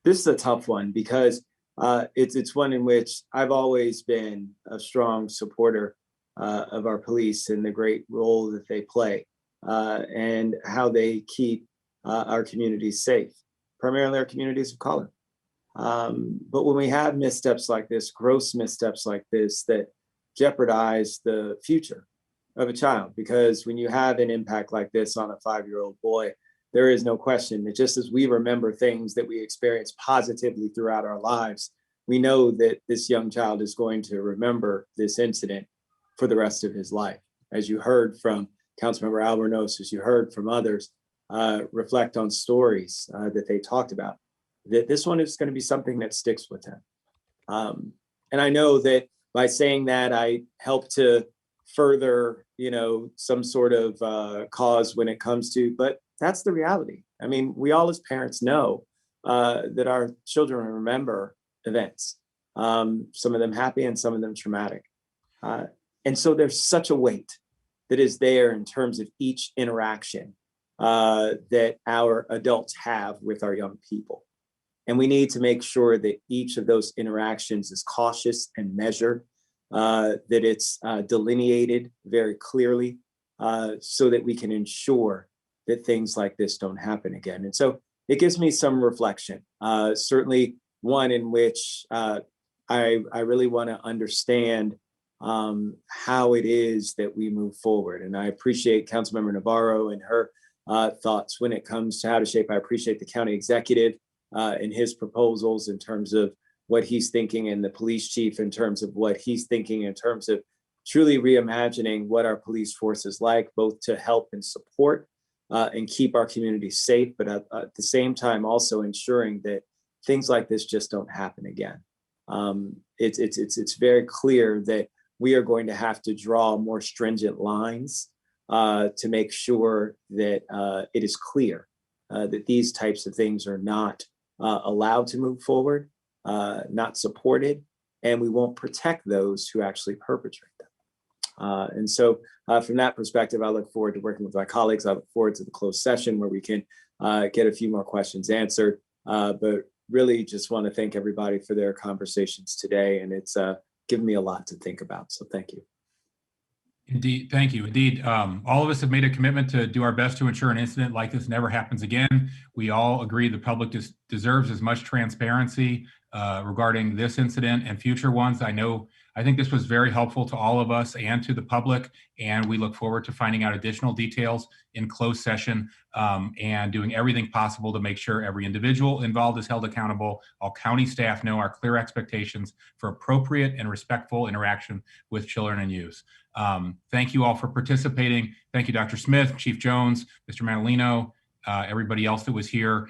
This is a tough one, because it's one in which I've always been a strong supporter of our police and the great role that they play, and how they keep our communities safe, primarily our communities of color. But when we have missteps like this, gross missteps like this, that jeopardize the future of a child, because when you have an impact like this on a 5-year-old boy, there is no question that just as we remember things that we experience positively throughout our lives, we know that this young child is going to remember this incident for the rest of his life. As you heard from Councilmember Albornoz, as you heard from others, reflect on stories that they talked about, that this one is going to be something that sticks with him. And I know that by saying that, I help to further, some sort of cause when it comes to, but that's the reality. I mean, we all as parents know that our children remember events, some of them happy and some of them traumatic. And so there's such a weight that is there in terms of each interaction that our adults have with our young people. And we need to make sure that each of those interactions is cautious and measured, that it's delineated very clearly, so that we can ensure that things like this don't happen again. And so it gives me some reflection. Certainly one in which I really want to understand how it is that we move forward. And I appreciate Councilmember Navarro and her thoughts when it comes to how to shape. I appreciate the county executive and his proposals in terms of what he's thinking, and the police chief in terms of what he's thinking in terms of truly reimagining what our police force is like, both to help and support and keep our community safe, but at the same time also ensuring that things like this just don't happen again. It's very clear that we are going to have to draw more stringent lines to make sure that it is clear that these types of things are not allowed to move forward, not supported, and we won't protect those who actually perpetrate them. And so from that perspective, I look forward to working with my colleagues. I look forward to the closed session where we can get a few more questions answered. But really just want to thank everybody for their conversations today. And it's given me a lot to think about. So thank you. Indeed. Thank you. Indeed. All of us have made a commitment to do our best to ensure an incident like this never happens again. We all agree the public deserves as much transparency regarding this incident and future ones. I think this was very helpful to all of us and to the public, and we look forward to finding out additional details in closed session and doing everything possible to make sure every individual involved is held accountable. All county staff know our clear expectations for appropriate and respectful interaction with children and youth. Thank you all for participating. Thank you, Dr. Smith, Chief Jones, Mr. Madalino, everybody else that was here.